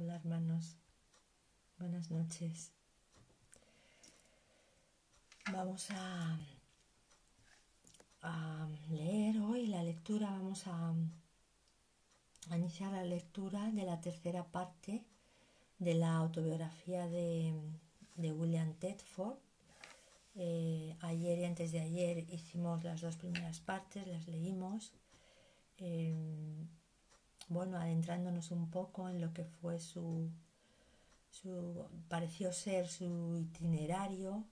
Hola hermanos, buenas noches. Vamos a leer hoy la lectura, vamos a iniciar la lectura de la tercera parte de la autobiografía de William Thetford. Ayer y antes de ayer hicimos las dos primeras partes, las leímos, adentrándonos un poco en lo que fue pareció ser su itinerario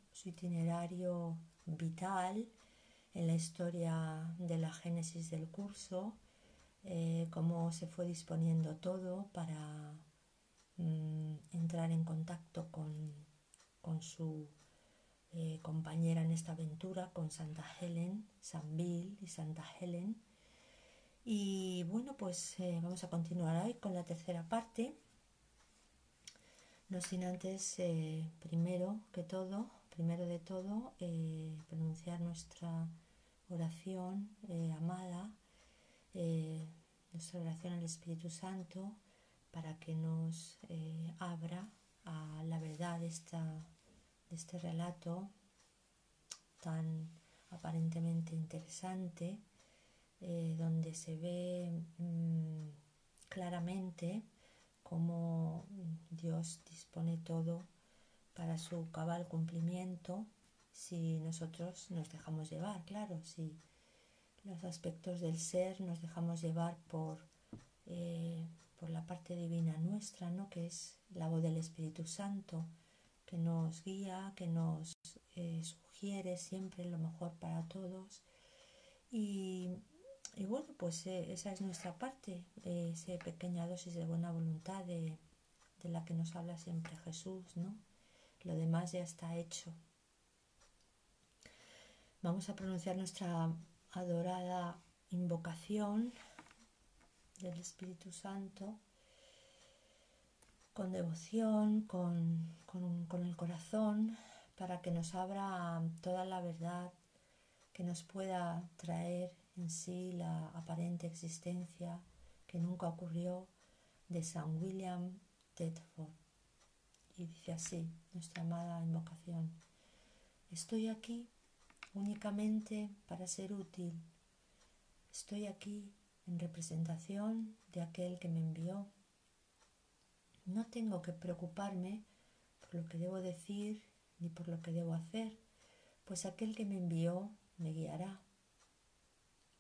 vital en la historia de la génesis del curso, cómo se fue disponiendo todo para entrar en contacto con su compañera en esta aventura, con Santa Helen, San Bill y Santa Helen. Y bueno, pues vamos a continuar hoy con la tercera parte. No sin antes, primero de todo, pronunciar nuestra oración amada, nuestra oración al Espíritu Santo, para que nos abra a la verdad de este relato tan aparentemente interesante, donde se ve claramente cómo Dios dispone todo para su cabal cumplimiento si nosotros nos dejamos llevar, claro, si los aspectos del ser nos dejamos llevar por la parte divina nuestra, ¿no? Que es la voz del Espíritu Santo, que nos guía, que nos sugiere siempre lo mejor para todos. Y bueno, pues esa es nuestra parte, esa pequeña dosis de buena voluntad de la que nos habla siempre Jesús, ¿no? Lo demás ya está hecho. Vamos a pronunciar nuestra adorada invocación del Espíritu Santo con devoción, con el corazón, para que nos abra toda la verdad que nos pueda traer en sí la aparente existencia que nunca ocurrió de San William Thetford. Y dice así nuestra amada invocación: estoy aquí únicamente para ser útil. Estoy aquí en representación de aquel que me envió. No tengo que preocuparme por lo que debo decir ni por lo que debo hacer, pues aquel que me envió me guiará.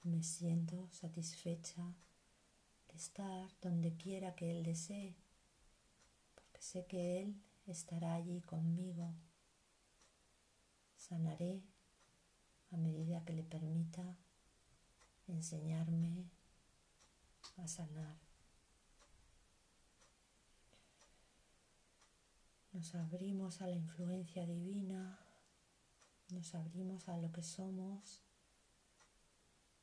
Me siento satisfecha de estar donde quiera que Él desee, porque sé que Él estará allí conmigo. Sanaré a medida que le permita enseñarme a sanar. Nos abrimos a la influencia divina, nos abrimos a lo que somos,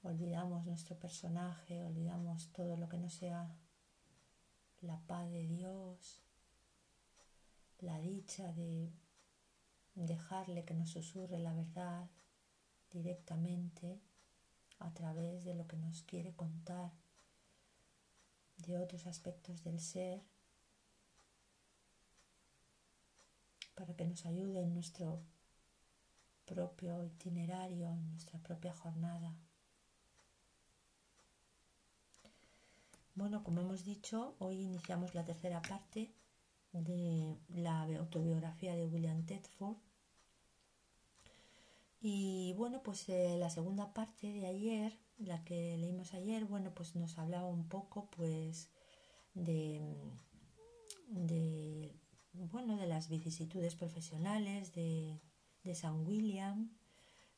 olvidamos nuestro personaje, olvidamos todo lo que no sea la paz de Dios, la dicha de dejarle que nos susurre la verdad directamente a través de lo que nos quiere contar de otros aspectos del ser, para que nos ayude en nuestro propio itinerario, en nuestra propia jornada. Bueno, como hemos dicho, hoy iniciamos la tercera parte de la autobiografía de William Thetford. Y bueno, pues la segunda parte de ayer, la que leímos ayer, bueno, pues nos hablaba un poco pues de las vicisitudes profesionales de San William,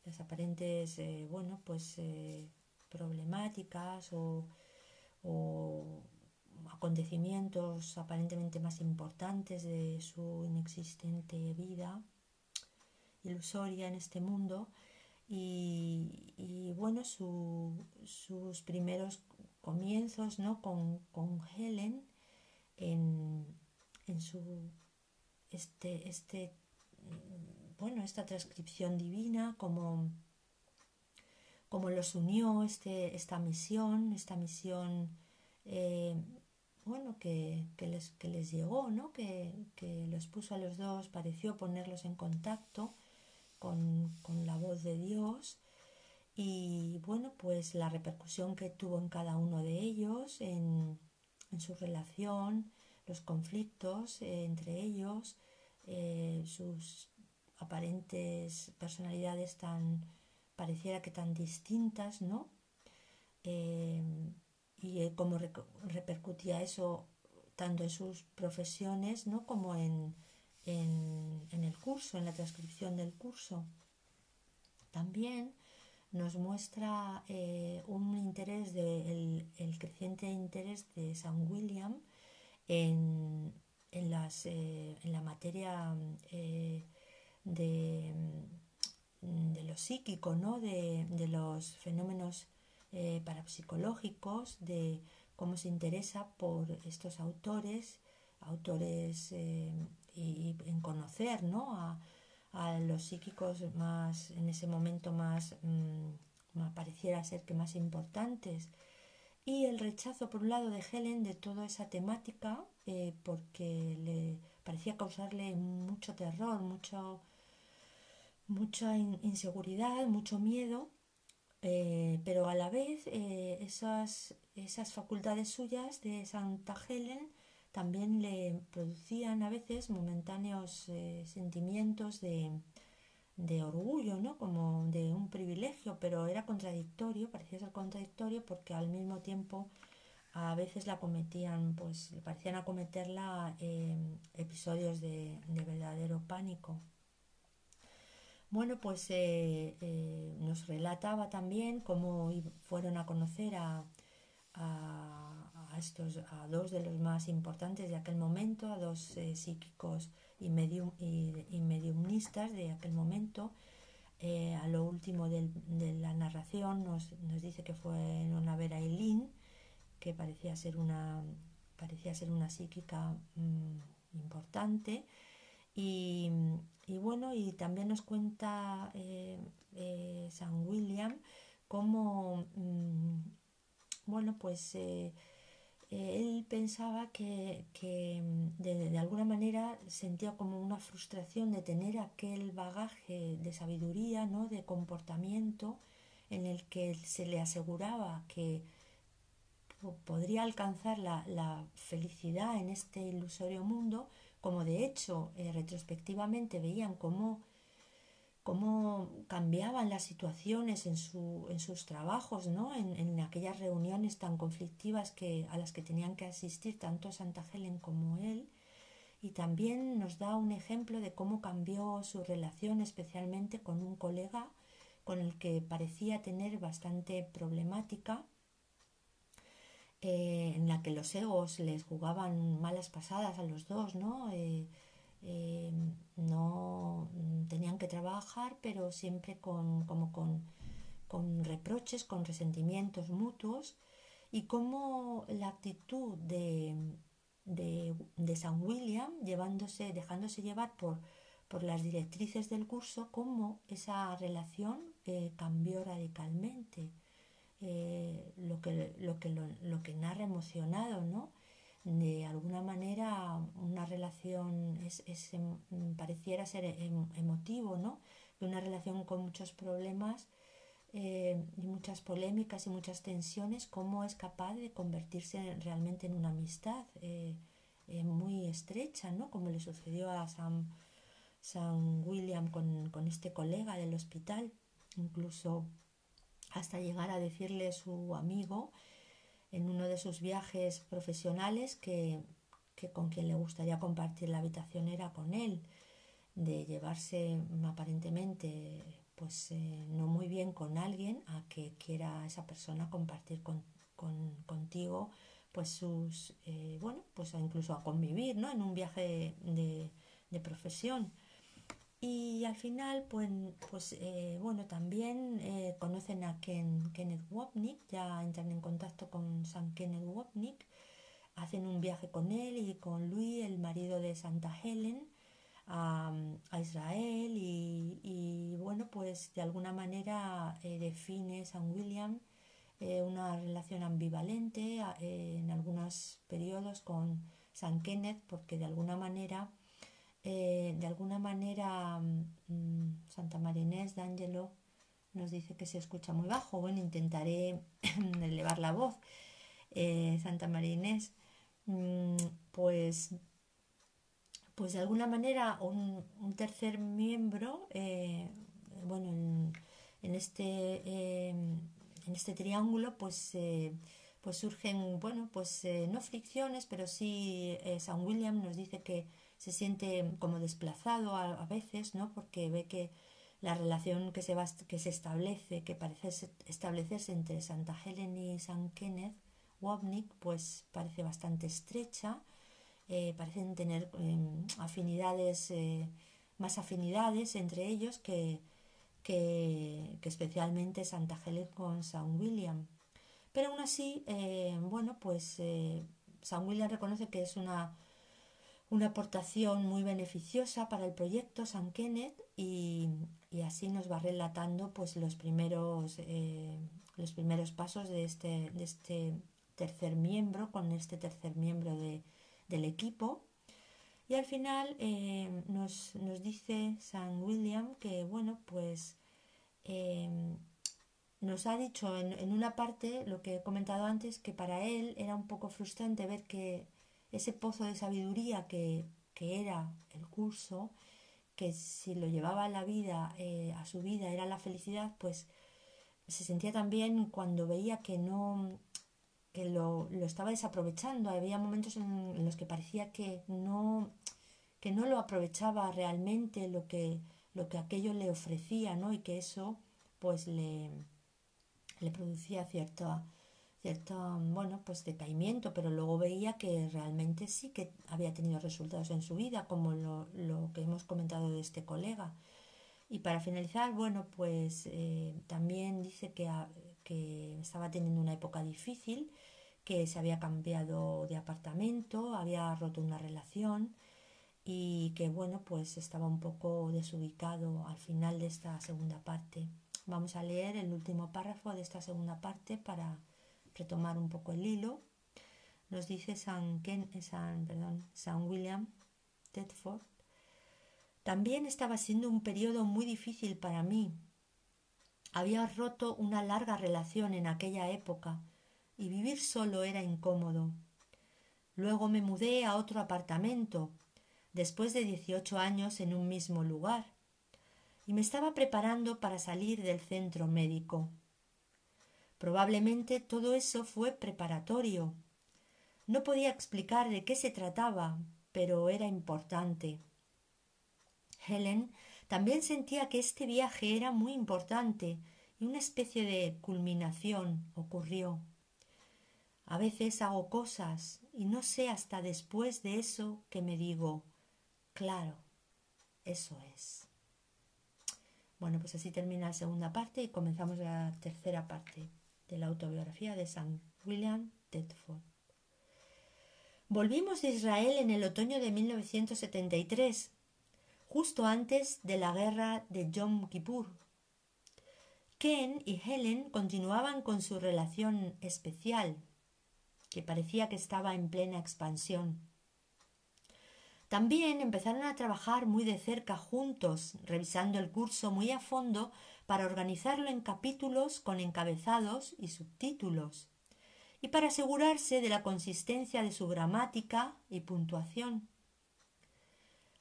las aparentes problemáticas o acontecimientos aparentemente más importantes de su inexistente vida ilusoria en este mundo, y bueno, sus primeros comienzos, ¿no? con Helen en su esta transcripción divina, como los unió esta misión bueno, que les llegó, ¿no? Que los puso a los dos, pareció ponerlos en contacto con la voz de Dios. Y bueno, pues la repercusión que tuvo en cada uno de ellos, en su relación, los conflictos entre ellos, sus aparentes personalidades pareciera que tan distintas, ¿no? Eh, y cómo repercutía eso tanto en sus profesiones, ¿no? Como en el curso, en la transcripción del curso. También nos muestra un interés el creciente interés de San William en, en la materia de, de lo psíquico, ¿no? De los fenómenos parapsicológicos, de cómo se interesa por estos autores y en conocer, ¿no? A los psíquicos más, en ese momento más pareciera ser que más importantes. Y el rechazo, por un lado, de Helen de toda esa temática, porque le parecía causarle mucho terror, mucha inseguridad, mucho miedo, pero a la vez esas facultades suyas de Santa Helen también le producían a veces momentáneos sentimientos de orgullo, ¿no? Como de un privilegio, pero era contradictorio, parecía ser contradictorio porque al mismo tiempo a veces la cometían, pues parecían acometerla episodios de verdadero pánico. Bueno, pues nos relataba también cómo fueron a conocer a dos de los más importantes de aquel momento, a dos psíquicos y mediumnistas de aquel momento. A lo último de la narración nos dice que fueron a ver a Eileen, que parecía ser una psíquica importante. Y, y bueno, y también nos cuenta San William cómo, bueno, pues él pensaba que de alguna manera sentía como una frustración de tener aquel bagaje de sabiduría, ¿no? De comportamiento en el que se le aseguraba que podría alcanzar la felicidad en este ilusorio mundo, como de hecho retrospectivamente veían cómo cambiaban las situaciones en sus trabajos, ¿no? En aquellas reuniones tan conflictivas a las que tenían que asistir tanto Santa Helen como él. Y también nos da un ejemplo de cómo cambió su relación, especialmente con un colega con el que parecía tener bastante problemática, en la que los egos les jugaban malas pasadas a los dos, ¿no? Eh, no tenían que trabajar, pero siempre con reproches, con resentimientos mutuos, y cómo la actitud de San William, dejándose llevar por las directrices del curso, cómo esa relación cambió radicalmente. Lo que narra emocionado, ¿no? De alguna manera una relación pareciera ser emotivo, ¿no? De una relación con muchos problemas y muchas polémicas y muchas tensiones, cómo es capaz de convertirse realmente en una amistad muy estrecha, ¿no? Como le sucedió a San William con este colega del hospital, incluso hasta llegar a decirle su amigo en uno de sus viajes profesionales que con quien le gustaría compartir la habitación era con él, de llevarse aparentemente pues no muy bien con alguien a que quiera esa persona compartir contigo pues sus bueno, pues incluso a convivir, ¿no? En un viaje de profesión. Y al final, bueno, también conocen a Kenneth Wapnick, ya entran en contacto con San Kenneth Wapnick, hacen un viaje con él y con Louis, el marido de Santa Helen, a Israel bueno, pues de alguna manera define San William una relación ambivalente en algunos periodos con San Kenneth, porque de alguna manera Santa María Inés d'Angelo nos dice que se escucha muy bajo. Bueno, intentaré elevar la voz. Santa María Inés, mm, pues, pues de alguna manera un tercer miembro, bueno, en este triángulo, pues surgen, bueno, pues no fricciones, pero sí San William nos dice que se siente como desplazado a veces, ¿no? Porque ve que la relación que se establece, que parece establecerse entre Santa Helen y San Kenneth Wapnick, pues parece bastante estrecha, parecen tener afinidades, más afinidades entre ellos que especialmente Santa Helen con San William. Pero aún así, bueno, pues San William reconoce que es una aportación muy beneficiosa para el proyecto San Kenneth y así nos va relatando pues los primeros pasos de este tercer miembro con este tercer miembro del equipo. Y al final nos dice San William que, bueno, pues eh, nos ha dicho en una parte lo que he comentado antes, que para él era un poco frustrante ver que ese pozo de sabiduría que era el curso, que si lo llevaba a la vida, a su vida, era la felicidad, pues se sentía también cuando veía que no, que lo estaba desaprovechando. Había momentos en los que parecía que no lo aprovechaba realmente lo que aquello le ofrecía, ¿no? Y que eso pues le producía cierto, bueno, pues decaimiento, pero luego veía que realmente sí que había tenido resultados en su vida, como lo que hemos comentado de este colega. Y para finalizar, bueno, pues también dice que estaba teniendo una época difícil, que se había cambiado de apartamento, había roto una relación y que, bueno, pues estaba un poco desubicado al final de esta segunda parte. Vamos a leer el último párrafo de esta segunda parte para retomar un poco el hilo. Nos dice San William Thetford: también estaba siendo un periodo muy difícil para mí. Había roto una larga relación en aquella época y vivir solo era incómodo. Luego me mudé a otro apartamento, después de 18 años en un mismo lugar, y me estaba preparando para salir del centro médico. Probablemente todo eso fue preparatorio. No podía explicar de qué se trataba, pero era importante. Helen también sentía que este viaje era muy importante y una especie de culminación ocurrió. A veces hago cosas y no sé hasta después de eso que me digo, claro, eso es. Bueno, pues así termina la segunda parte y comenzamos la tercera parte de la autobiografía de San William Thetford. Volvimos de Israel en el otoño de 1973, justo antes de la guerra de Yom Kippur. Ken y Helen continuaban con su relación especial, que parecía que estaba en plena expansión. También empezaron a trabajar muy de cerca juntos, revisando el curso muy a fondo para organizarlo en capítulos con encabezados y subtítulos, y para asegurarse de la consistencia de su gramática y puntuación.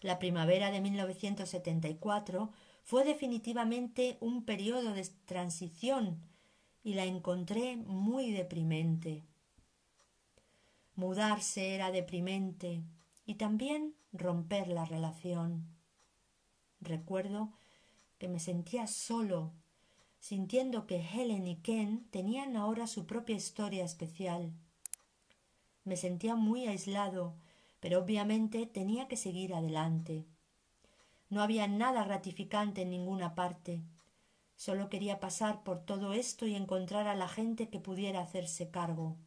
La primavera de 1974 fue definitivamente un periodo de transición y la encontré muy deprimente. Mudarse era deprimente y también romper la relación. Recuerdo que me sentía solo, sintiendo que Helen y Ken tenían ahora su propia historia especial. Me sentía muy aislado, pero obviamente tenía que seguir adelante. No había nada gratificante en ninguna parte. Solo quería pasar por todo esto y encontrar a la gente que pudiera hacerse cargo.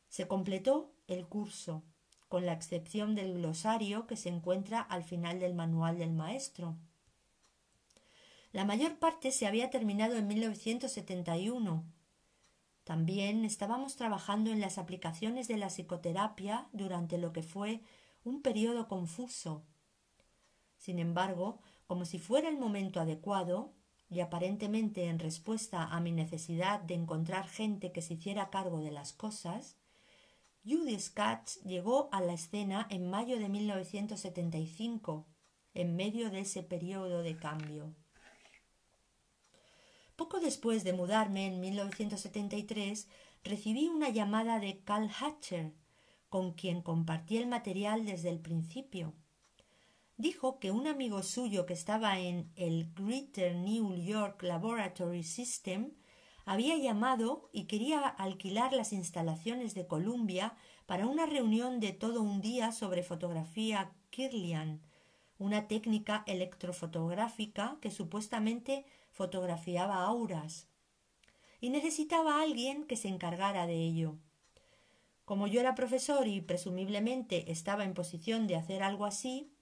Se completó el curso, con la excepción del glosario que se encuentra al final del manual del maestro. La mayor parte se había terminado en 1971, También estábamos trabajando en las aplicaciones de la psicoterapia durante lo que fue un periodo confuso. Sin embargo, como si fuera el momento adecuado, y aparentemente en respuesta a mi necesidad de encontrar gente que se hiciera cargo de las cosas, Judy Katz llegó a la escena en mayo de 1975, en medio de ese periodo de cambio. Poco después de mudarme, en 1973, recibí una llamada de Cal Hatcher, con quien compartí el material desde el principio. Dijo que un amigo suyo que estaba en el Greater New York Laboratory System había llamado y quería alquilar las instalaciones de Columbia para una reunión de todo un día sobre fotografía Kirlian, una técnica electrofotográfica que supuestamente fotografiaba auras, y necesitaba a alguien que se encargara de ello. Como yo era profesor y presumiblemente estaba en posición de hacer algo así,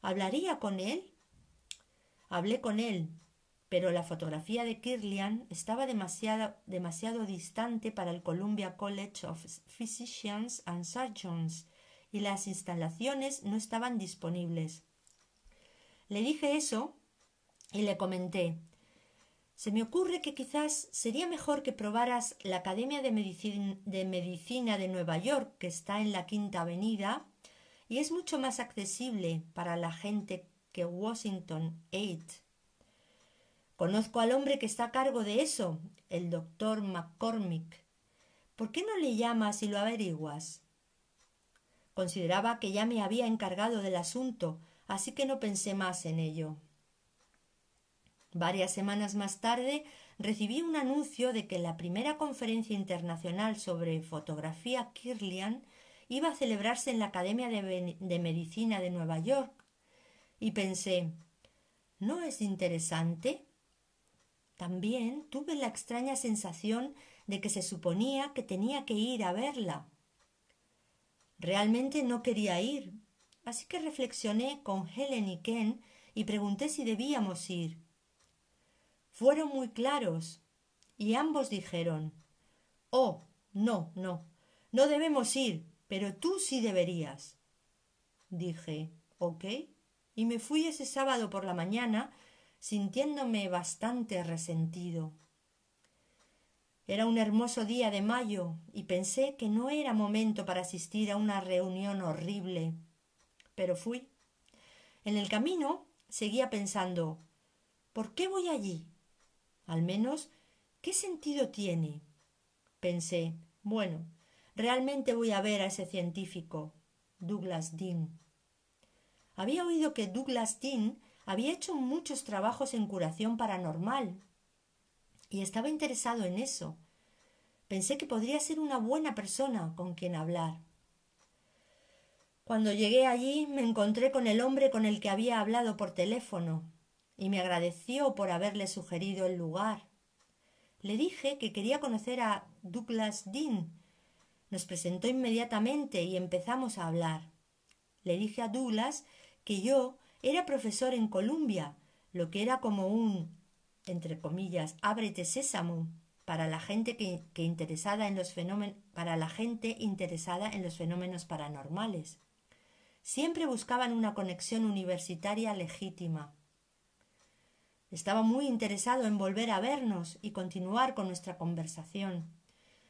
¿hablaría con él? Hablé con él, pero la fotografía de Kirlian estaba demasiado distante para el Columbia College of Physicians and Surgeons y las instalaciones no estaban disponibles. Le dije eso y le comenté: se me ocurre que quizás sería mejor que probaras la Academia de Medicina de Nueva York, que está en la Quinta Avenida, y es mucho más accesible para la gente que Washington 8. Conozco al hombre que está a cargo de eso, el doctor McCormick. ¿Por qué no le llamas y lo averiguas? Consideraba que ya me había encargado del asunto, así que no pensé más en ello. Varias semanas más tarde recibí un anuncio de que la primera conferencia internacional sobre fotografía Kirlian iba a celebrarse en la Academia de Medicina de Nueva York, y pensé: ¿no es interesante? También tuve la extraña sensación de que se suponía que tenía que ir a verla. Realmente no quería ir, así que reflexioné con Helen y Ken y pregunté si debíamos ir. Fueron muy claros, y ambos dijeron: «Oh, no debemos ir, pero tú sí deberías». Dije: «Ok», y me fui ese sábado por la mañana sintiéndome bastante resentido. Era un hermoso día de mayo y pensé que no era momento para asistir a una reunión horrible, pero fui. En el camino seguía pensando: ¿por qué voy allí? Al menos, ¿qué sentido tiene? Pensé: bueno, realmente voy a ver a ese científico, Douglas Dean. Había oído que Douglas Dean había hecho muchos trabajos en curación paranormal y estaba interesado en eso. Pensé que podría ser una buena persona con quien hablar. Cuando llegué allí me encontré con el hombre con el que había hablado por teléfono y me agradeció por haberle sugerido el lugar. Le dije que quería conocer a Douglas Dean. Nos presentó inmediatamente y empezamos a hablar. Le dije a Douglas que yo era profesor en Columbia, lo que era como un, entre comillas, ábrete sésamo para la gente interesada en los fenómenos paranormales. Siempre buscaban una conexión universitaria legítima. Estaba muy interesado en volver a vernos y continuar con nuestra conversación.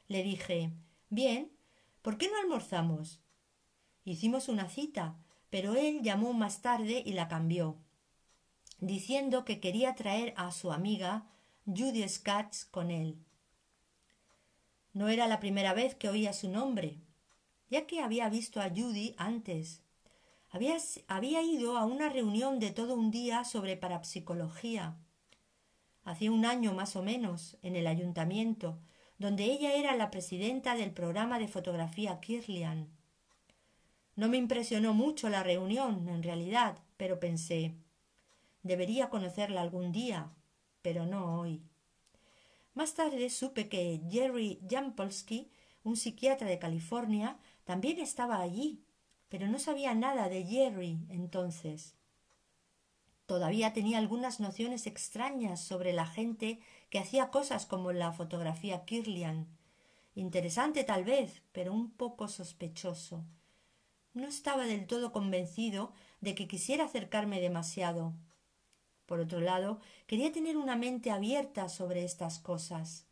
Le dije: «Bien, ¿por qué no almorzamos?» Hicimos una cita, pero él llamó más tarde y la cambió, diciendo que quería traer a su amiga Judy Katz con él. No era la primera vez que oía su nombre, ya que había visto a Judy antes. Había ido a una reunión de todo un día sobre parapsicología. Hacía un año más o menos, en el ayuntamiento, donde ella era la presidenta del programa de fotografía Kirlian. No me impresionó mucho la reunión, en realidad, pero pensé: debería conocerla algún día, pero no hoy. Más tarde supe que Jerry Jampolsky, un psiquiatra de California, también estaba allí, pero no sabía nada de Jerry entonces. Todavía tenía algunas nociones extrañas sobre la gente que hacía cosas como la fotografía Kirlian, Interesante tal vez, pero un poco sospechoso. No estaba del todo convencido de que quisiera acercarme demasiado. Por otro lado, quería tener una mente abierta sobre estas cosas.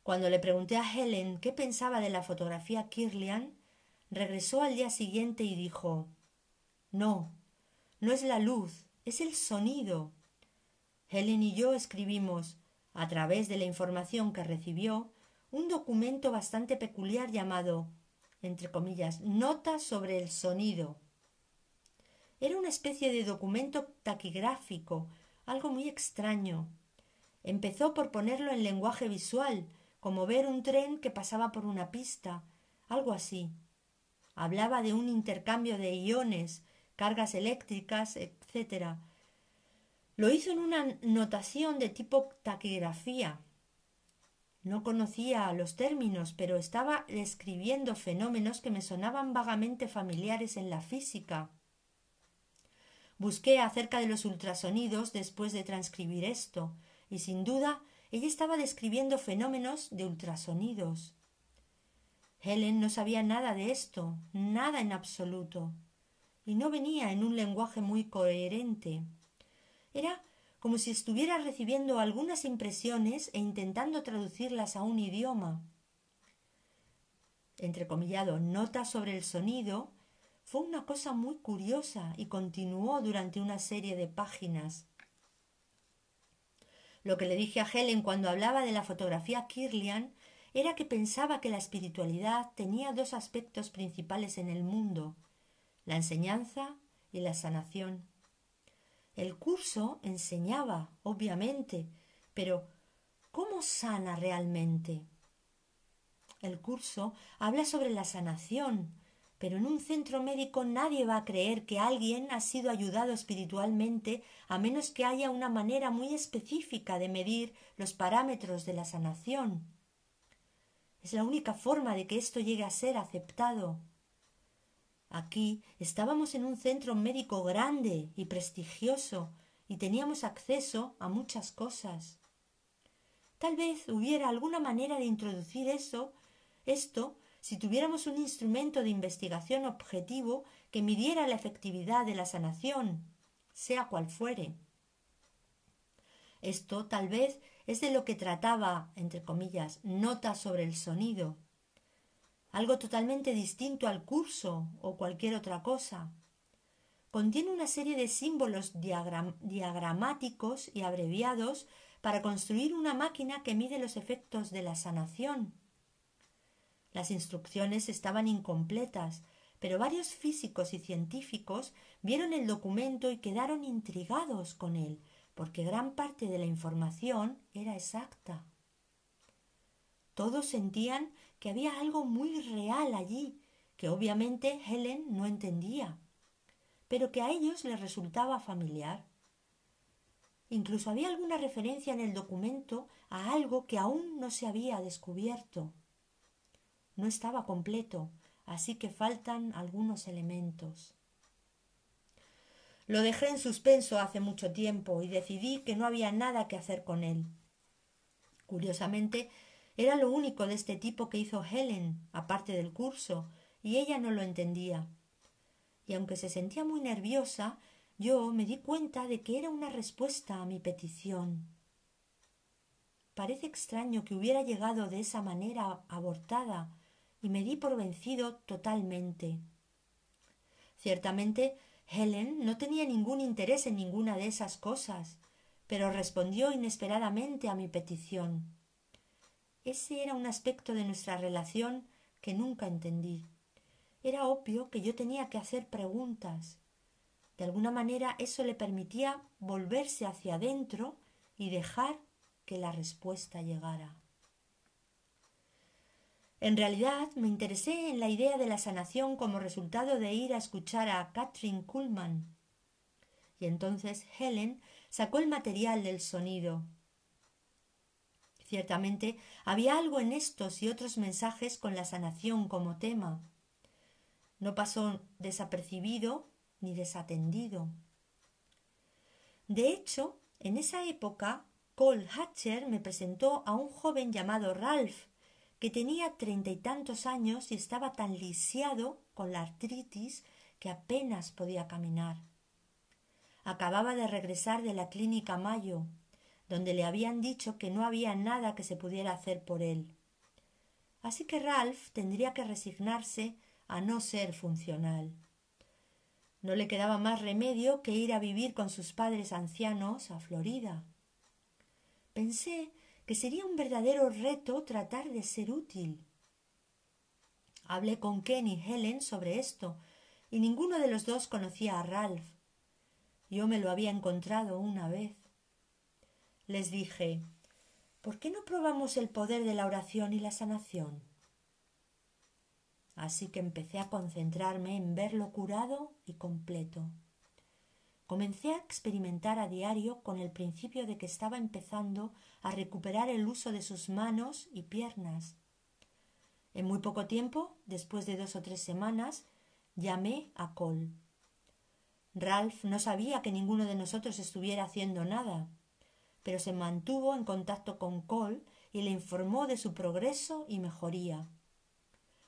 Cuando le pregunté a Helen qué pensaba de la fotografía Kirlian, regresó al día siguiente y dijo: No, no es la luz, es el sonido. Helen y yo escribimos, a través de la información que recibió, un documento bastante peculiar llamado, entre comillas, Nota sobre el sonido. Era una especie de documento taquigráfico, algo muy extraño. Empezó por ponerlo en lenguaje visual, como ver un tren que pasaba por una pista, algo así. Hablaba de un intercambio de iones, cargas eléctricas, etc. Lo hizo en una notación de tipo taquigrafía. No conocía los términos, pero estaba describiendo fenómenos que me sonaban vagamente familiares en la física. Busqué acerca de los ultrasonidos después de transcribir esto, y sin duda ella estaba describiendo fenómenos de ultrasonidos. Helen no sabía nada de esto, nada en absoluto, y no venía en un lenguaje muy coherente. Era como si estuviera recibiendo algunas impresiones e intentando traducirlas a un idioma. Entrecomillado, nota sobre el sonido, fue una cosa muy curiosa y continuó durante una serie de páginas. Lo que le dije a Helen cuando hablaba de la fotografía Kirlian era que pensaba que la espiritualidad tenía dos aspectos principales en el mundo: la enseñanza y la sanación. El curso enseñaba, obviamente, pero ¿cómo sana realmente? El curso habla sobre la sanación, pero en un centro médico nadie va a creer que alguien ha sido ayudado espiritualmente a menos que haya una manera muy específica de medir los parámetros de la sanación. Es la única forma de que esto llegue a ser aceptado. Aquí estábamos en un centro médico grande y prestigioso y teníamos acceso a muchas cosas. Tal vez hubiera alguna manera de introducir esto, si tuviéramos un instrumento de investigación objetivo que midiera la efectividad de la sanación, sea cual fuere. Esto tal vez es de lo que trataba, entre comillas, Nota sobre el sonido. Algo totalmente distinto al curso o cualquier otra cosa. Contiene una serie de símbolos diagramáticos y abreviados para construir una máquina que mide los efectos de la sanación. Las instrucciones estaban incompletas, pero varios físicos y científicos vieron el documento y quedaron intrigados con él, porque gran parte de la información era exacta. Todos sentían que había algo muy real allí, que obviamente Helen no entendía, pero que a ellos les resultaba familiar. Incluso había alguna referencia en el documento a algo que aún no se había descubierto. No estaba completo, así que faltan algunos elementos. Lo dejé en suspenso hace mucho tiempo y decidí que no había nada que hacer con él. Curiosamente, era lo único de este tipo que hizo Helen, aparte del curso, y ella no lo entendía. Y aunque se sentía muy nerviosa, yo me di cuenta de que era una respuesta a mi petición. Parece extraño que hubiera llegado de esa manera abortada, y me di por vencido totalmente. Ciertamente, Helen no tenía ningún interés en ninguna de esas cosas, pero respondió inesperadamente a mi petición. Ese era un aspecto de nuestra relación que nunca entendí. Era obvio que yo tenía que hacer preguntas. De alguna manera eso le permitía volverse hacia adentro y dejar que la respuesta llegara. En realidad me interesé en la idea de la sanación como resultado de ir a escuchar a Kathryn Kuhlman. Y entonces Helen sacó el material del sonido. Ciertamente había algo en estos y otros mensajes con la sanación como tema. No pasó desapercibido ni desatendido. De hecho, en esa época Cole Hatcher me presentó a un joven llamado Ralph, que tenía 30 y tantos años y estaba tan lisiado con la artritis que apenas podía caminar. Acababa de regresar de la clínica Mayo, donde le habían dicho que no había nada que se pudiera hacer por él. Así que Ralph tendría que resignarse a no ser funcional. No le quedaba más remedio que ir a vivir con sus padres ancianos a Florida. Pensé que sería un verdadero reto tratar de ser útil. Hablé con Ken y Helen sobre esto, y ninguno de los dos conocía a Ralph. Yo me lo había encontrado una vez. Les dije, ¿por qué no probamos el poder de la oración y la sanación? Así que empecé a concentrarme en verlo curado y completo. Comencé a experimentar a diario con el principio de que estaba empezando a recuperar el uso de sus manos y piernas. En muy poco tiempo, después de 2 o 3 semanas, llamé a Cole. Ralph no sabía que ninguno de nosotros estuviera haciendo nada, pero se mantuvo en contacto con Cole y le informó de su progreso y mejoría.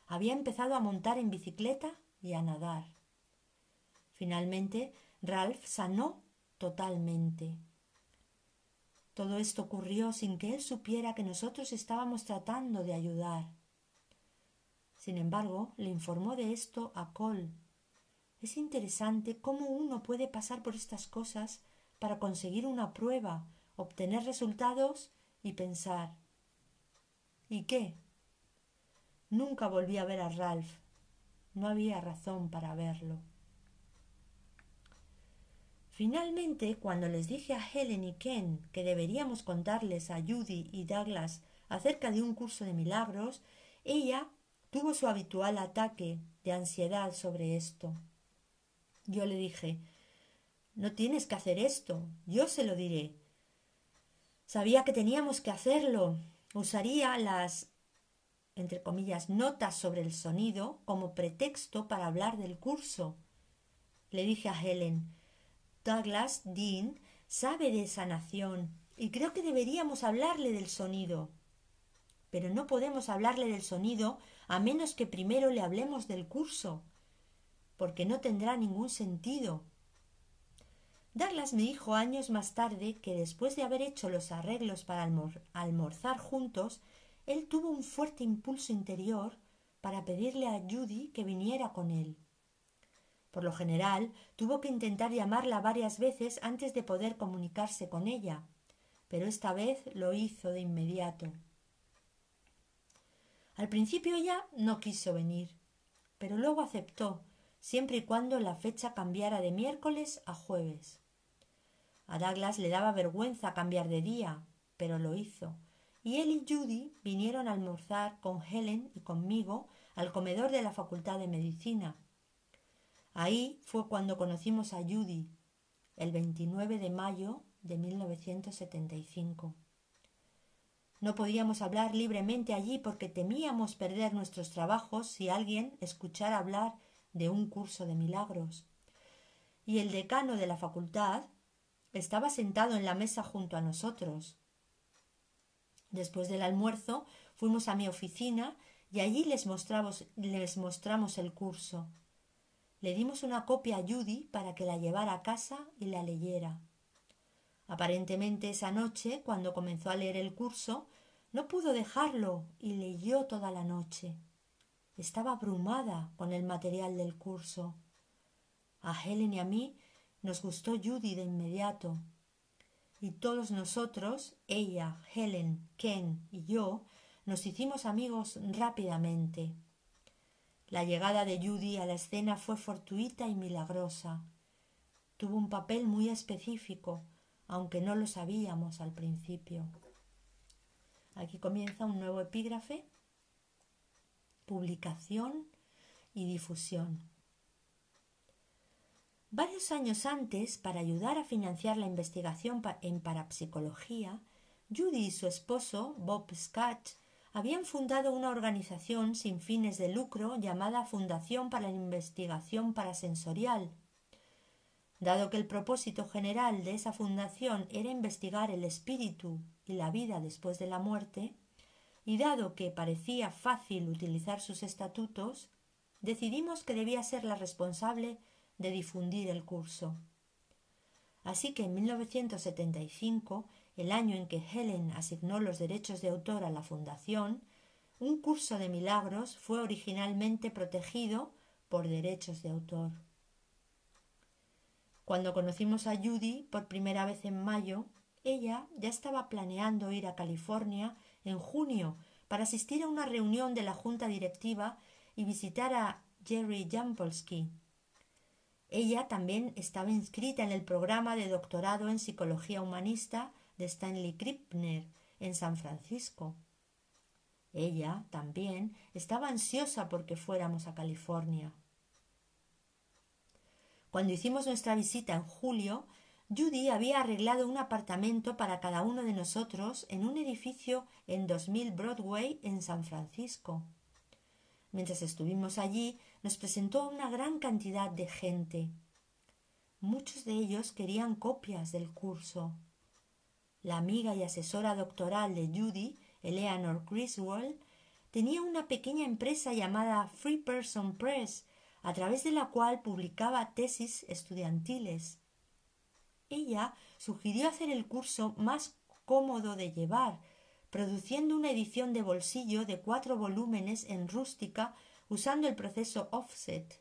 Había empezado a montar en bicicleta y a nadar. Finalmente, Ralph sanó totalmente. Todo esto ocurrió sin que él supiera que nosotros estábamos tratando de ayudar. Sin embargo, le informó de esto a Cole. Es interesante cómo uno puede pasar por estas cosas para conseguir una prueba, obtener resultados y pensar, ¿y qué? Nunca volví a ver a Ralph. No había razón para verlo. Finalmente, cuando les dije a Helen y Ken que deberíamos contarles a Judy y Douglas acerca de un curso de milagros, ella tuvo su habitual ataque de ansiedad sobre esto. Yo le dije, no tienes que hacer esto, yo se lo diré. Sabía que teníamos que hacerlo. Usaría las, entre comillas, notas sobre el sonido como pretexto para hablar del curso. Le dije a Helen, Douglas Dean sabe de sanación y creo que deberíamos hablarle del sonido. Pero no podemos hablarle del sonido a menos que primero le hablemos del curso, porque no tendrá ningún sentido. Douglas me dijo años más tarde que después de haber hecho los arreglos para almorzar juntos, él tuvo un fuerte impulso interior para pedirle a Judy que viniera con él. Por lo general, tuvo que intentar llamarla varias veces antes de poder comunicarse con ella, pero esta vez lo hizo de inmediato. Al principio ella no quiso venir, pero luego aceptó, siempre y cuando la fecha cambiara de miércoles a jueves. A Douglas le daba vergüenza cambiar de día, pero lo hizo, y él y Judy vinieron a almorzar con Helen y conmigo al comedor de la Facultad de Medicina. Ahí fue cuando conocimos a Judy, el 29 de mayo de 1975. No podíamos hablar libremente allí porque temíamos perder nuestros trabajos si alguien escuchara hablar de un curso de milagros. Y el decano de la facultad estaba sentado en la mesa junto a nosotros. Después del almuerzo fuimos a mi oficina y allí les mostramos el curso. Le dimos una copia a Judy para que la llevara a casa y la leyera. Aparentemente esa noche, cuando comenzó a leer el curso, no pudo dejarlo y leyó toda la noche. Estaba abrumada con el material del curso. A Helen y a mí nos gustó Judy de inmediato. Y todos nosotros, ella, Helen, Ken y yo, nos hicimos amigos rápidamente. La llegada de Judy a la escena fue fortuita y milagrosa. Tuvo un papel muy específico, aunque no lo sabíamos al principio. Aquí comienza un nuevo epígrafe, publicación y difusión. Varios años antes, para ayudar a financiar la investigación en parapsicología, Judy y su esposo, Bob Scott, habían fundado una organización sin fines de lucro llamada Fundación para la Investigación Parasensorial. Dado que el propósito general de esa fundación era investigar el espíritu y la vida después de la muerte, y dado que parecía fácil utilizar sus estatutos, decidimos que debía ser la responsable de difundir el curso. Así que en 1975, el año en que Helen asignó los derechos de autor a la fundación, un curso de milagros fue originalmente protegido por derechos de autor. Cuando conocimos a Judy por primera vez en mayo, ella ya estaba planeando ir a California en junio para asistir a una reunión de la junta directiva y visitar a Jerry Jampolsky. Ella también estaba inscrita en el programa de doctorado en psicología humanista de Stanley Krippner en San Francisco. Ella también estaba ansiosa porque fuéramos a California. Cuando hicimos nuestra visita en julio, Judy había arreglado un apartamento para cada uno de nosotros en un edificio en 2000 Broadway en San Francisco. Mientras estuvimos allí, nos presentó a una gran cantidad de gente. Muchos de ellos querían copias del curso. La amiga y asesora doctoral de Judy, Eleanor Griswold, tenía una pequeña empresa llamada Free Person Press, a través de la cual publicaba tesis estudiantiles. Ella sugirió hacer el curso más cómodo de llevar, produciendo una edición de bolsillo de 4 volúmenes en rústica usando el proceso offset.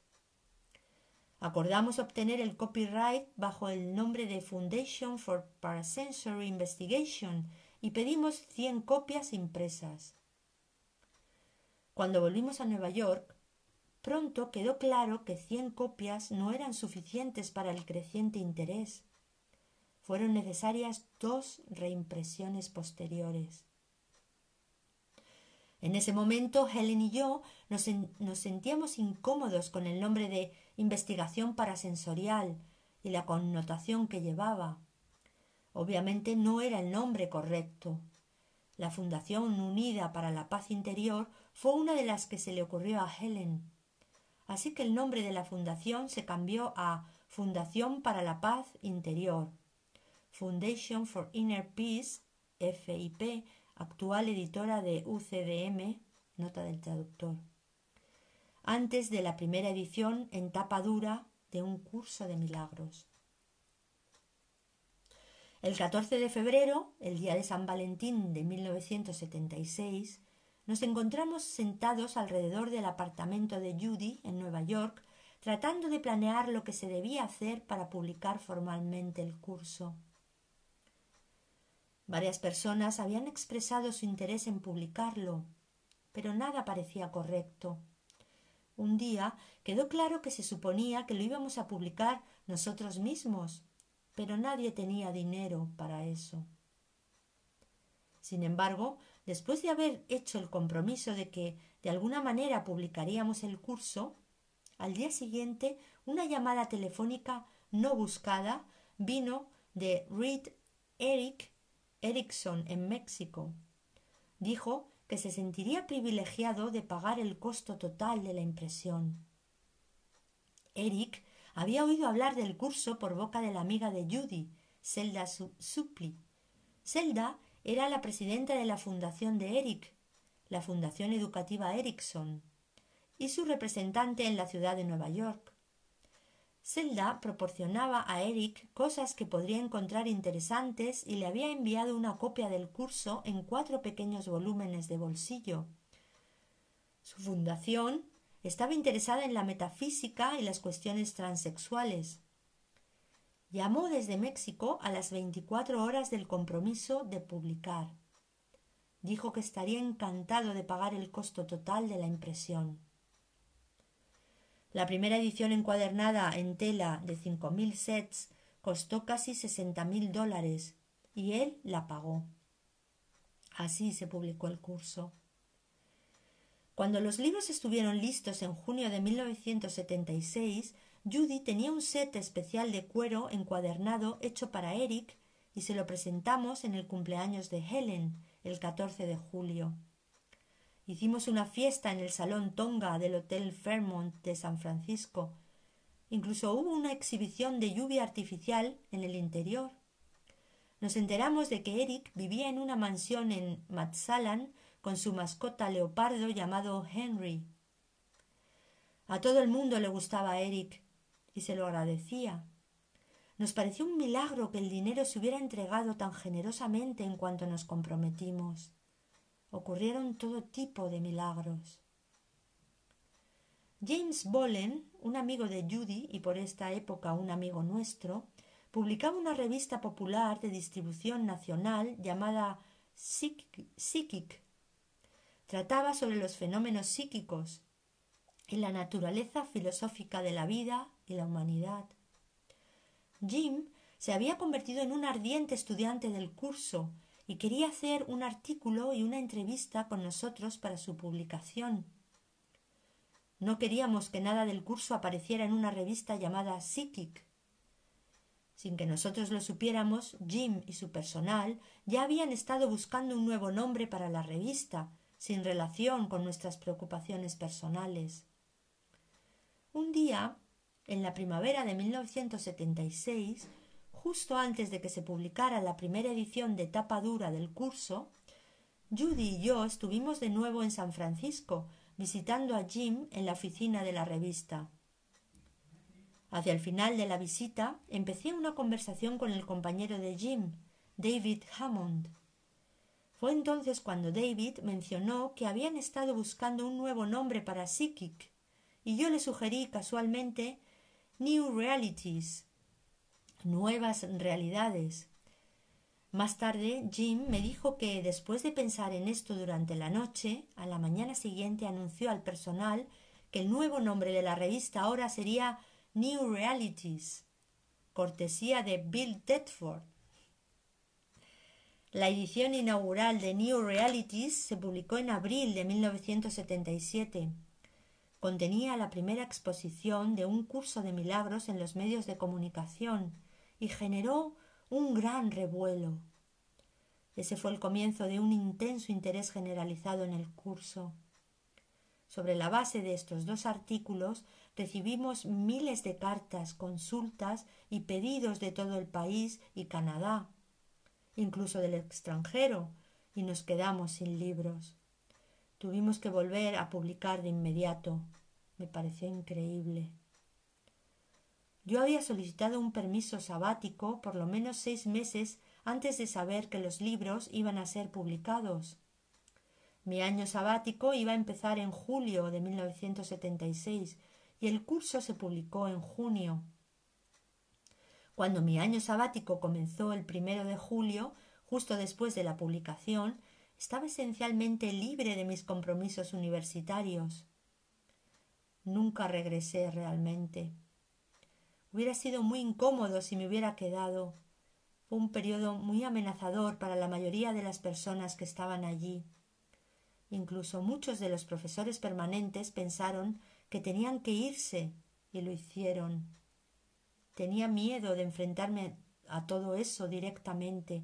Acordamos obtener el copyright bajo el nombre de Foundation for Parasensory Investigation y pedimos 100 copias impresas. Cuando volvimos a Nueva York, pronto quedó claro que 100 copias no eran suficientes para el creciente interés. Fueron necesarias 2 reimpresiones posteriores. En ese momento, Helen y yo nos sentíamos incómodos con el nombre de investigación parasensorial y la connotación que llevaba. Obviamente no era el nombre correcto. La Fundación Unida para la Paz Interior fue una de las que se le ocurrió a Helen. Así que el nombre de la fundación se cambió a Fundación para la Paz Interior, Foundation for Inner Peace, FIP, actual editora de UCDM, nota del traductor, antes de la primera edición en tapa dura de un curso de milagros. El 14 de febrero, el día de San Valentín de 1976, nos encontramos sentados alrededor del apartamento de Judy en Nueva York, tratando de planear lo que se debía hacer para publicar formalmente el curso. Varias personas habían expresado su interés en publicarlo, pero nada parecía correcto. Un día quedó claro que se suponía que lo íbamos a publicar nosotros mismos, pero nadie tenía dinero para eso. Sin embargo, después de haber hecho el compromiso de que de alguna manera publicaríamos el curso, al día siguiente una llamada telefónica no buscada vino de Reed Erickson en México. Dijo que se sentiría privilegiado de pagar el costo total de la impresión. Eric había oído hablar del curso por boca de la amiga de Judy, Zelda Supli. Zelda era la presidenta de la fundación de Eric, la Fundación Educativa Erickson, y su representante en la ciudad de Nueva York. Zelda proporcionaba a Eric cosas que podría encontrar interesantes y le había enviado una copia del curso en 4 pequeños volúmenes de bolsillo. Su fundación estaba interesada en la metafísica y las cuestiones transexuales. Llamó desde México a las 24 horas del compromiso de publicar. Dijo que estaría encantado de pagar el costo total de la impresión. La primera edición encuadernada en tela de 5.000 sets costó casi $60.000 y él la pagó. Así se publicó el curso. Cuando los libros estuvieron listos en junio de 1976, Judy tenía un set especial de cuero encuadernado hecho para Eric y se lo presentamos en el cumpleaños de Helen, el 14 de julio. Hicimos una fiesta en el Salón Tonga del Hotel Fairmont de San Francisco Incluso hubo una exhibición de lluvia artificial en el interior. Nos enteramos de que Eric vivía en una mansión en Matsalan con su mascota leopardo llamado Henry. A todo el mundo le gustaba Eric y se lo agradecía. Nos pareció un milagro que el dinero se hubiera entregado tan generosamente en cuanto nos comprometimos. Ocurrieron todo tipo de milagros. James Bolen, un amigo de Judy y por esta época un amigo nuestro, publicaba una revista popular de distribución nacional llamada Psiquic. Trataba sobre los fenómenos psíquicos y la naturaleza filosófica de la vida y la humanidad. Jim se había convertido en un ardiente estudiante del curso y quería hacer un artículo y una entrevista con nosotros para su publicación. No queríamos que nada del curso apareciera en una revista llamada Psiquic. Sin que nosotros lo supiéramos, Jim y su personal ya habían estado buscando un nuevo nombre para la revista, sin relación con nuestras preocupaciones personales. Un día, en la primavera de 1976, justo antes de que se publicara la primera edición de tapa dura del curso, Judy y yo estuvimos de nuevo en San Francisco, visitando a Jim en la oficina de la revista. Hacia el final de la visita empecé una conversación con el compañero de Jim, David Hammond. Fue entonces cuando David mencionó que habían estado buscando un nuevo nombre para Psiquic, y yo le sugerí casualmente New Realities, nuevas realidades. Más tarde, Jim me dijo que después de pensar en esto durante la noche, a la mañana siguiente anunció al personal que el nuevo nombre de la revista ahora sería New Realities, cortesía de Bill Tedford. La edición inaugural de New Realities se publicó en abril de 1977. Contenía la primera exposición de un curso de milagros en los medios de comunicación y generó un gran revuelo. Ese fue el comienzo de un intenso interés generalizado en el curso. Sobre la base de estos dos artículos recibimos miles de cartas, consultas y pedidos de todo el país y Canadá, incluso del extranjero, y nos quedamos sin libros. Tuvimos que volver a publicar de inmediato. Me pareció increíble. Yo había solicitado un permiso sabático por lo menos 6 meses antes de saber que los libros iban a ser publicados. Mi año sabático iba a empezar en julio de 1976 y el curso se publicó en junio. Cuando mi año sabático comenzó el 1 de julio, justo después de la publicación, estaba esencialmente libre de mis compromisos universitarios. Nunca regresé realmente. Hubiera sido muy incómodo si me hubiera quedado. Fue un periodo muy amenazador para la mayoría de las personas que estaban allí. Incluso muchos de los profesores permanentes pensaron que tenían que irse y lo hicieron. Tenía miedo de enfrentarme a todo eso directamente,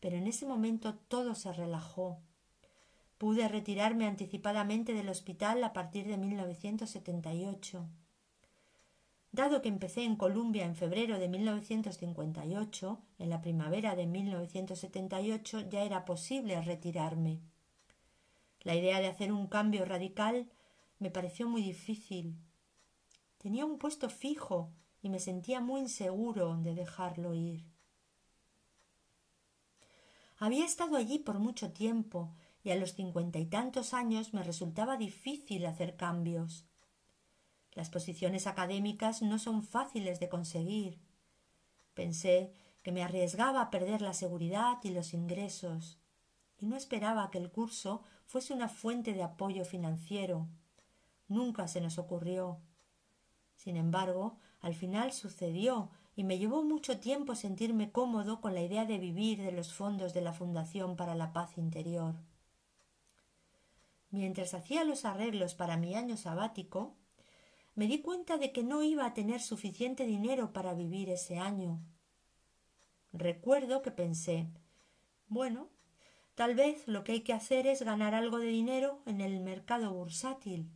pero en ese momento todo se relajó. Pude retirarme anticipadamente del hospital a partir de 1978. Dado que empecé en Columbia en febrero de 1958, en la primavera de 1978 ya era posible retirarme. La idea de hacer un cambio radical me pareció muy difícil. Tenía un puesto fijo y me sentía muy inseguro de dejarlo ir. Había estado allí por mucho tiempo y a los 50 y tantos años me resultaba difícil hacer cambios. Las posiciones académicas no son fáciles de conseguir. Pensé que me arriesgaba a perder la seguridad y los ingresos, y no esperaba que el curso fuese una fuente de apoyo financiero. Nunca se nos ocurrió. Sin embargo, al final sucedió y me llevó mucho tiempo sentirme cómodo con la idea de vivir de los fondos de la Fundación para la Paz Interior. Mientras hacía los arreglos para mi año sabático, me di cuenta de que no iba a tener suficiente dinero para vivir ese año. Recuerdo que pensé, bueno, tal vez lo que hay que hacer es ganar algo de dinero en el mercado bursátil.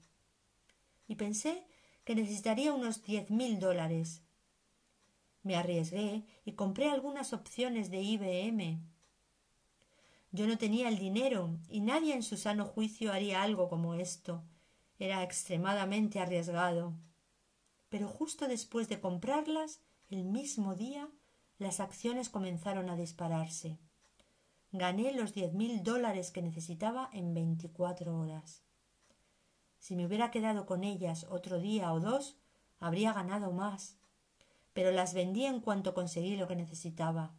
Y pensé que necesitaría unos $10.000. Me arriesgué y compré algunas opciones de IBM. Yo no tenía el dinero y nadie en su sano juicio haría algo como esto. Era extremadamente arriesgado. Pero justo después de comprarlas, el mismo día, las acciones comenzaron a dispararse. Gané los $10.000 que necesitaba en 24 horas. Si me hubiera quedado con ellas otro día o dos, habría ganado más. Pero las vendí en cuanto conseguí lo que necesitaba.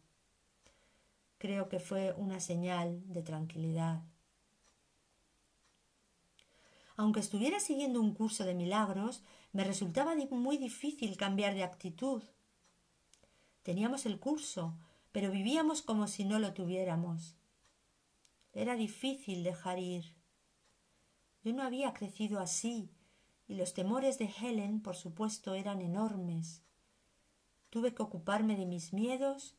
Creo que fue una señal de tranquilidad. Aunque estuviera siguiendo un curso de milagros, me resultaba muy difícil cambiar de actitud. Teníamos el curso, pero vivíamos como si no lo tuviéramos. Era difícil dejar ir. Yo no había crecido así, y los temores de Helen, por supuesto, eran enormes. Tuve que ocuparme de mis miedos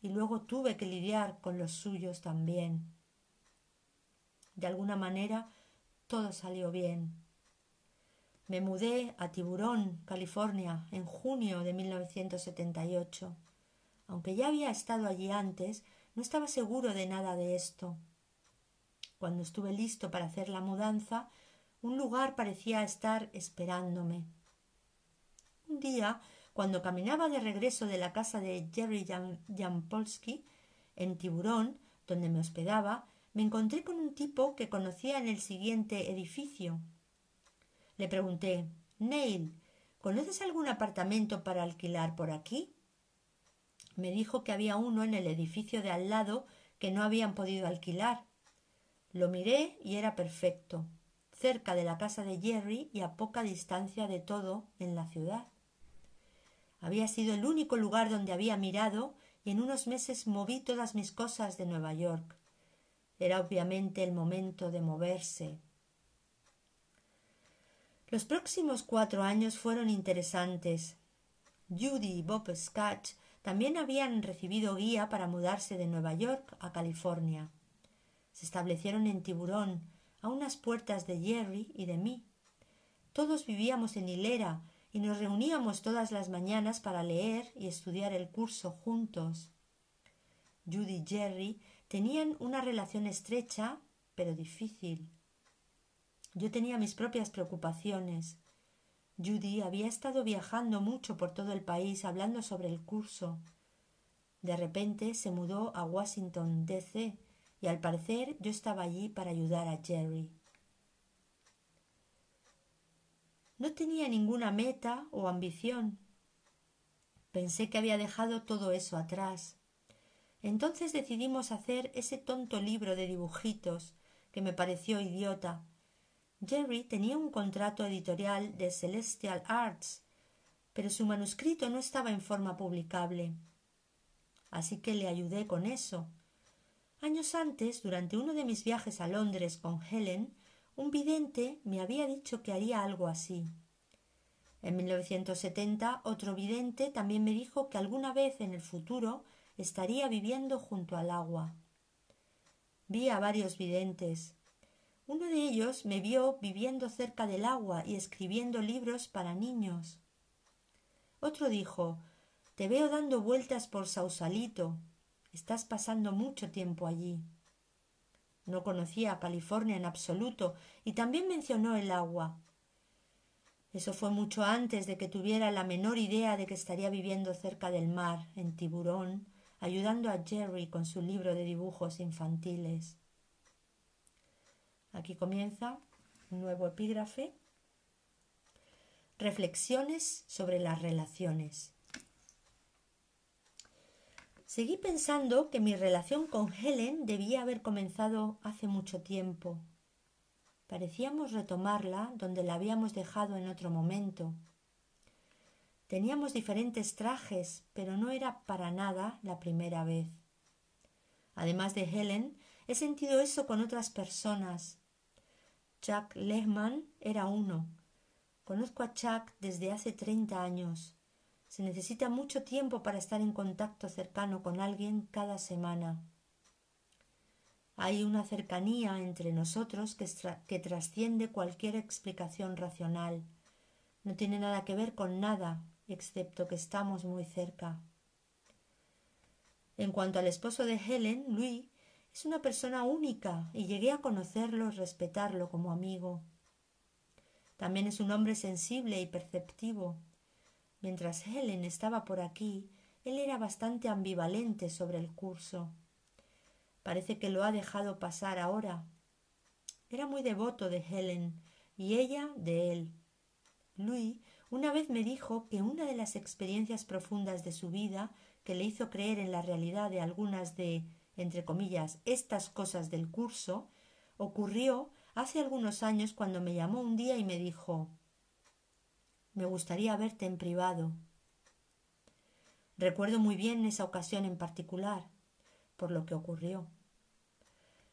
y luego tuve que lidiar con los suyos también. De alguna manera, todo salió bien. Me mudé a Tiburón, California, en junio de 1978. Aunque ya había estado allí antes, no estaba seguro de nada de esto. Cuando estuve listo para hacer la mudanza, un lugar parecía estar esperándome. Un día, cuando caminaba de regreso de la casa de Jerry Jampolsky, en Tiburón, donde me hospedaba, me encontré con un tipo que conocía en el siguiente edificio. Le pregunté: «Neil, ¿conoces algún apartamento para alquilar por aquí?» Me dijo que había uno en el edificio de al lado que no habían podido alquilar. Lo miré y era perfecto, cerca de la casa de Jerry y a poca distancia de todo en la ciudad. Había sido el único lugar donde había mirado y en unos meses moví todas mis cosas de Nueva York. Era obviamente el momento de moverse. Los próximos 4 años fueron interesantes. Judy y Bob Scatch también habían recibido guía para mudarse de Nueva York a California. Se establecieron en Tiburón, a unas puertas de Jerry y de mí. Todos vivíamos en hilera y nos reuníamos todas las mañanas para leer y estudiar el curso juntos. Judy y Jerry tenían una relación estrecha, pero difícil. Yo tenía mis propias preocupaciones. Judy había estado viajando mucho por todo el país hablando sobre el curso. De repente se mudó a Washington, D.C., y al parecer yo estaba allí para ayudar a Jerry. No tenía ninguna meta o ambición. Pensé que había dejado todo eso atrás. Entonces decidimos hacer ese tonto libro de dibujitos que me pareció idiota. Jerry tenía un contrato editorial de Celestial Arts, pero su manuscrito no estaba en forma publicable. Así que le ayudé con eso. Años antes, durante uno de mis viajes a Londres con Helen, un vidente me había dicho que haría algo así. En 1970, otro vidente también me dijo que alguna vez en el futuro estaría viviendo junto al agua. Vi a varios videntes. Uno de ellos me vio viviendo cerca del agua y escribiendo libros para niños. Otro dijo: «Te veo dando vueltas por Sausalito. Estás pasando mucho tiempo allí». No conocía a California en absoluto y también mencionó el agua. Eso fue mucho antes de que tuviera la menor idea de que estaría viviendo cerca del mar, en Tiburón, ayudando a Jerry con su libro de dibujos infantiles. Aquí comienza un nuevo epígrafe. Reflexiones sobre las relaciones. Seguí pensando que mi relación con Helen debía haber comenzado hace mucho tiempo. Parecíamos retomarla donde la habíamos dejado en otro momento. Teníamos diferentes trajes, pero no era para nada la primera vez. Además de Helen, he sentido eso con otras personas. Chuck Lehman era uno. Conozco a Chuck desde hace 30 años. Se necesita mucho tiempo para estar en contacto cercano con alguien cada semana. Hay una cercanía entre nosotros que trasciende cualquier explicación racional. No tiene nada que ver con nada, excepto que estamos muy cerca. En cuanto al esposo de Helen, Louis, es una persona única y llegué a conocerlo y respetarlo como amigo. También es un hombre sensible y perceptivo. Mientras Helen estaba por aquí, él era bastante ambivalente sobre el curso. Parece que lo ha dejado pasar ahora. Era muy devoto de Helen y ella de él. Louis una vez me dijo que una de las experiencias profundas de su vida que le hizo creer en la realidad de algunas de, entre comillas, estas cosas del curso, ocurrió hace algunos años cuando me llamó un día y me dijo: «Me gustaría verte en privado». Recuerdo muy bien esa ocasión en particular, por lo que ocurrió.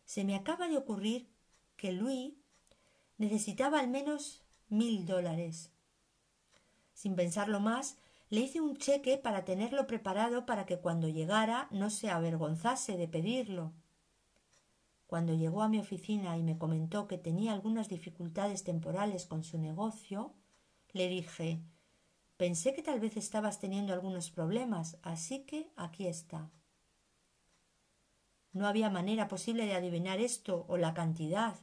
Se me acaba de ocurrir que Louis necesitaba al menos $1000. Sin pensarlo más, le hice un cheque para tenerlo preparado para que cuando llegara no se avergonzase de pedirlo. Cuando llegó a mi oficina y me comentó que tenía algunas dificultades temporales con su negocio, le dije: «Pensé que tal vez estabas teniendo algunos problemas, así que aquí está». No había manera posible de adivinar esto o la cantidad,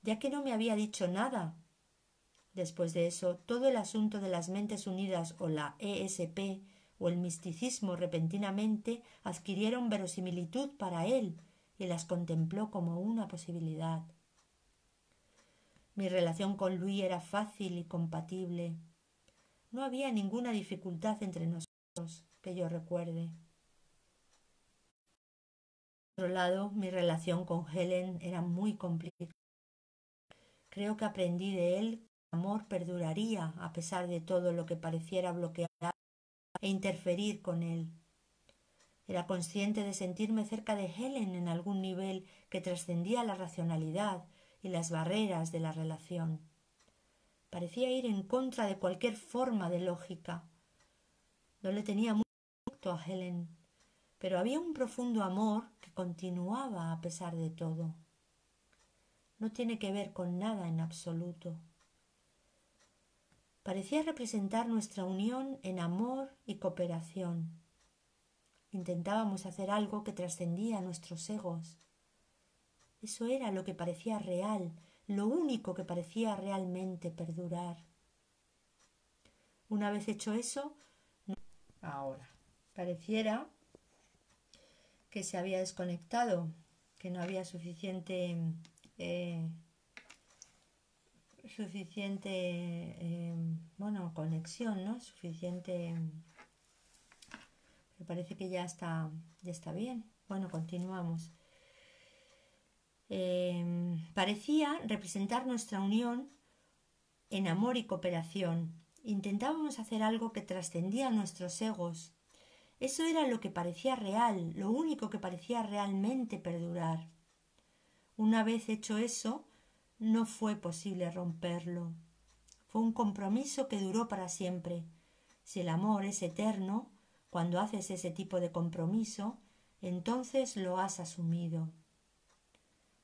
ya que no me había dicho nada. Después de eso, todo el asunto de las Mentes Unidas o la ESP o el misticismo repentinamente adquirieron verosimilitud para él y las contempló como una posibilidad. Mi relación con Louis era fácil y compatible. No había ninguna dificultad entre nosotros que yo recuerde. Por otro lado, mi relación con Helen era muy complicada. Creo que aprendí de él que el amor perduraría a pesar de todo lo que pareciera bloquear e interferir con él. Era consciente de sentirme cerca de Helen en algún nivel que trascendía la racionalidad y las barreras de la relación. Parecía ir en contra de cualquier forma de lógica. No le tenía mucho afecto a Helen, pero había un profundo amor que continuaba a pesar de todo. No tiene que ver con nada en absoluto. Parecía representar nuestra unión en amor y cooperación. Intentábamos hacer algo que trascendía nuestros egos. Eso era lo que parecía real, lo único que parecía realmente perdurar. Una vez hecho eso, ahora pareciera que se había desconectado, que no había suficiente conexión, ¿no? Suficiente. Me parece que ya está bien. Bueno, continuamos. Parecía representar nuestra unión en amor y cooperación. Intentábamos hacer algo que trascendía nuestros egos. Eso era lo que parecía real, lo único que parecía realmente perdurar. Una vez hecho eso, no fue posible romperlo. Fue un compromiso que duró para siempre. Si el amor es eterno, cuando haces ese tipo de compromiso, entonces lo has asumido.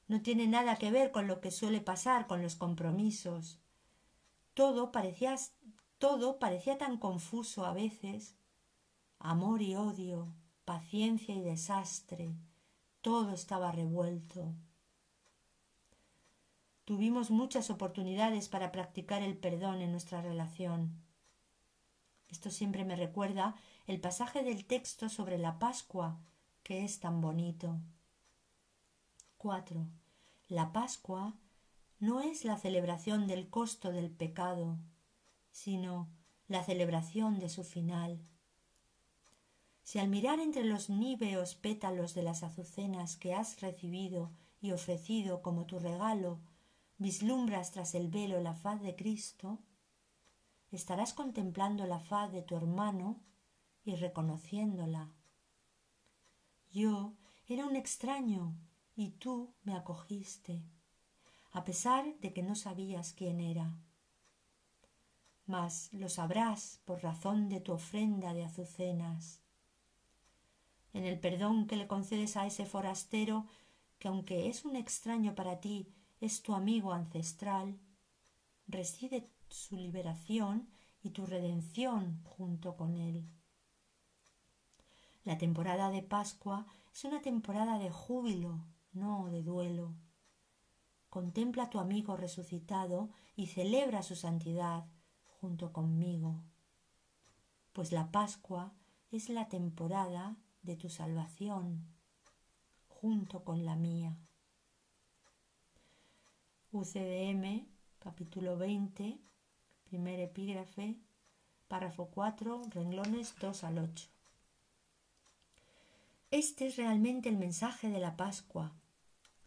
No tiene nada que ver con lo que suele pasar con los compromisos. Todo parecía tan confuso a veces. Amor y odio, paciencia y desastre, todo estaba revuelto. Tuvimos muchas oportunidades para practicar el perdón en nuestra relación. Esto siempre me recuerda el pasaje del texto sobre la Pascua, que es tan bonito. 4. La Pascua no es la celebración del costo del pecado, sino la celebración de su final. Si al mirar entre los níveos pétalos de las azucenas que has recibido y ofrecido como tu regalo, vislumbras tras el velo la faz de Cristo, estarás contemplando la faz de tu hermano y reconociéndola. Yo era un extraño y tú me acogiste, a pesar de que no sabías quién era. Mas lo sabrás por razón de tu ofrenda de azucenas. En el perdón que le concedes a ese forastero, que aunque es un extraño para ti, es tu amigo ancestral, reside su liberación y tu redención junto con él. La temporada de Pascua es una temporada de júbilo, no de duelo. Contempla a tu amigo resucitado y celebra su santidad junto conmigo, pues la Pascua es la temporada de tu salvación junto con la mía. UCDM, capítulo 20, primer epígrafe, párrafo 4, renglones 2 al 8. Este es realmente el mensaje de la Pascua.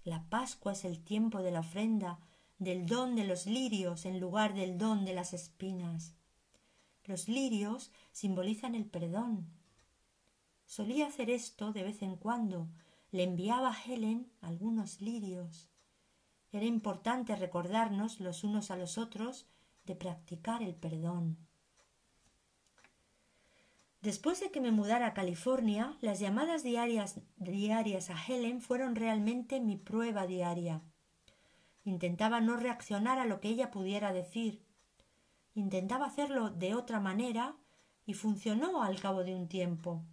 La Pascua es el tiempo de la ofrenda, del don de los lirios en lugar del don de las espinas. Los lirios simbolizan el perdón. Solía hacer esto de vez en cuando. Le enviaba a Helen algunos lirios. Era importante recordarnos los unos a los otros de practicar el perdón. Después de que me mudara a California, las llamadas diarias a Helen fueron realmente mi prueba diaria. Intentaba no reaccionar a lo que ella pudiera decir. Intentaba hacerlo de otra manera y funcionó al cabo de un tiempo.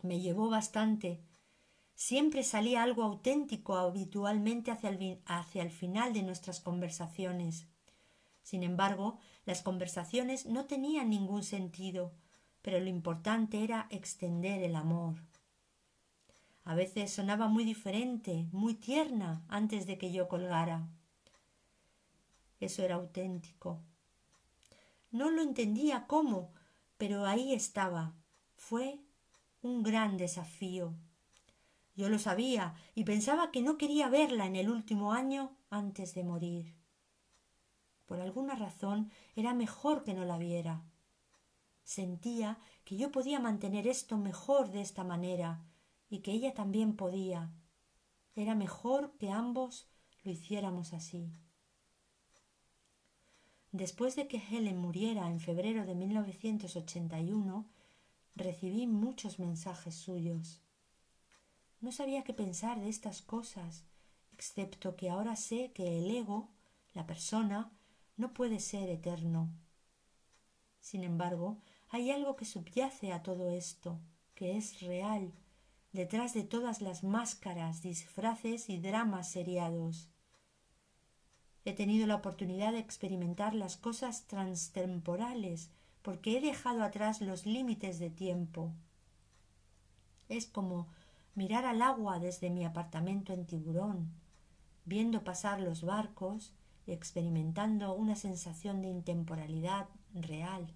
Me llevó bastante. Siempre salía algo auténtico habitualmente hacia el final de nuestras conversaciones. Sin embargo, las conversaciones no tenían ningún sentido, pero lo importante era extender el amor. A veces sonaba muy diferente, muy tierna antes de que yo colgara. Eso era auténtico. No lo entendía cómo, pero ahí estaba. Fue un gran desafío. Yo lo sabía y pensaba que no quería verla en el último año antes de morir. Por alguna razón era mejor que no la viera. Sentía que yo podía mantener esto mejor de esta manera y que ella también podía. Era mejor que ambos lo hiciéramos así. Después de que Helen muriera en febrero de 1981, recibí muchos mensajes suyos. No sabía qué pensar de estas cosas, excepto que ahora sé que el ego, la persona, no puede ser eterno. Sin embargo, hay algo que subyace a todo esto, que es real, detrás de todas las máscaras, disfraces y dramas seriados. He tenido la oportunidad de experimentar las cosas transtemporales porque he dejado atrás los límites de tiempo. Es como mirar al agua desde mi apartamento en Tiburón, viendo pasar los barcos y experimentando una sensación de intemporalidad real.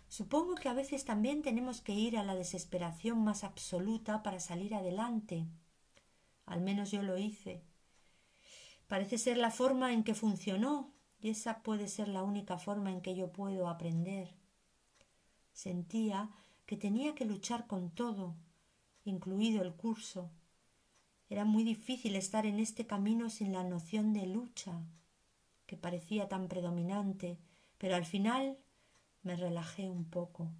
Supongo que a veces también tenemos que ir a la desesperación más absoluta para salir adelante. Al menos yo lo hice. Parece ser la forma en que funcionó, y esa puede ser la única forma en que yo puedo aprender. Sentía que tenía que luchar con todo, incluido el curso. Era muy difícil estar en este camino sin la noción de lucha, que parecía tan predominante, pero al final me relajé un poco.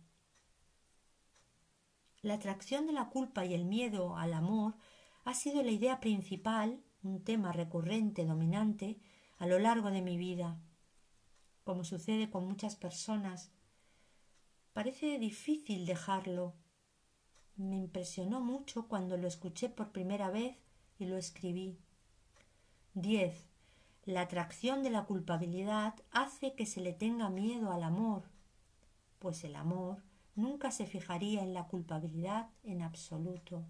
La atracción de la culpa y el miedo al amor ha sido la idea principal, un tema recurrente, dominante, a lo largo de mi vida. Como sucede con muchas personas, parece difícil dejarlo. Me impresionó mucho cuando lo escuché por primera vez y lo escribí. 10. La atracción de la culpabilidad hace que se le tenga miedo al amor, pues el amor nunca se fijaría en la culpabilidad en absoluto.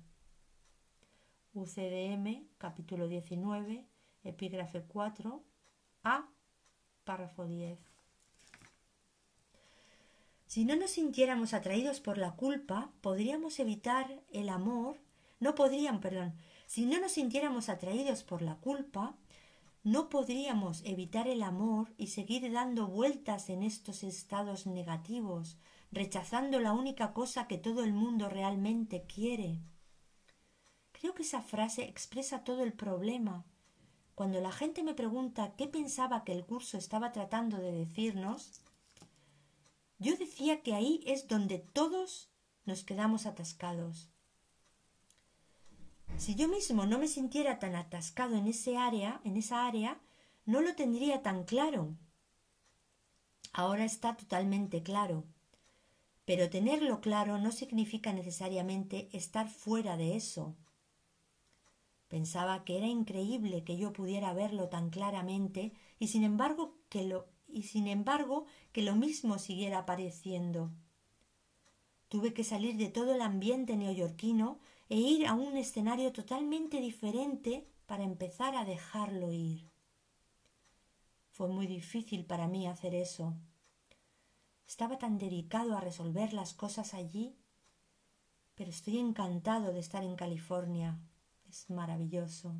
UCDM, capítulo 19, epígrafe 4, A, párrafo 10. Si no nos sintiéramos atraídos por la culpa, podríamos evitar el amor. Si no nos sintiéramos atraídos por la culpa, no podríamos evitar el amor y seguir dando vueltas en estos estados negativos, rechazando la única cosa que todo el mundo realmente quiere. Creo que esa frase expresa todo el problema. Cuando la gente me pregunta qué pensaba que el curso estaba tratando de decirnos, yo decía que ahí es donde todos nos quedamos atascados. Si yo mismo no me sintiera tan atascado en esa área, no lo tendría tan claro. Ahora está totalmente claro. Pero tenerlo claro no significa necesariamente estar fuera de eso. Pensaba que era increíble que yo pudiera verlo tan claramente y sin embargo que lo mismo siguiera apareciendo. Tuve que salir de todo el ambiente neoyorquino e ir a un escenario totalmente diferente para empezar a dejarlo ir. Fue muy difícil para mí hacer eso. Estaba tan dedicado a resolver las cosas allí, pero estoy encantado de estar en California. Es maravilloso.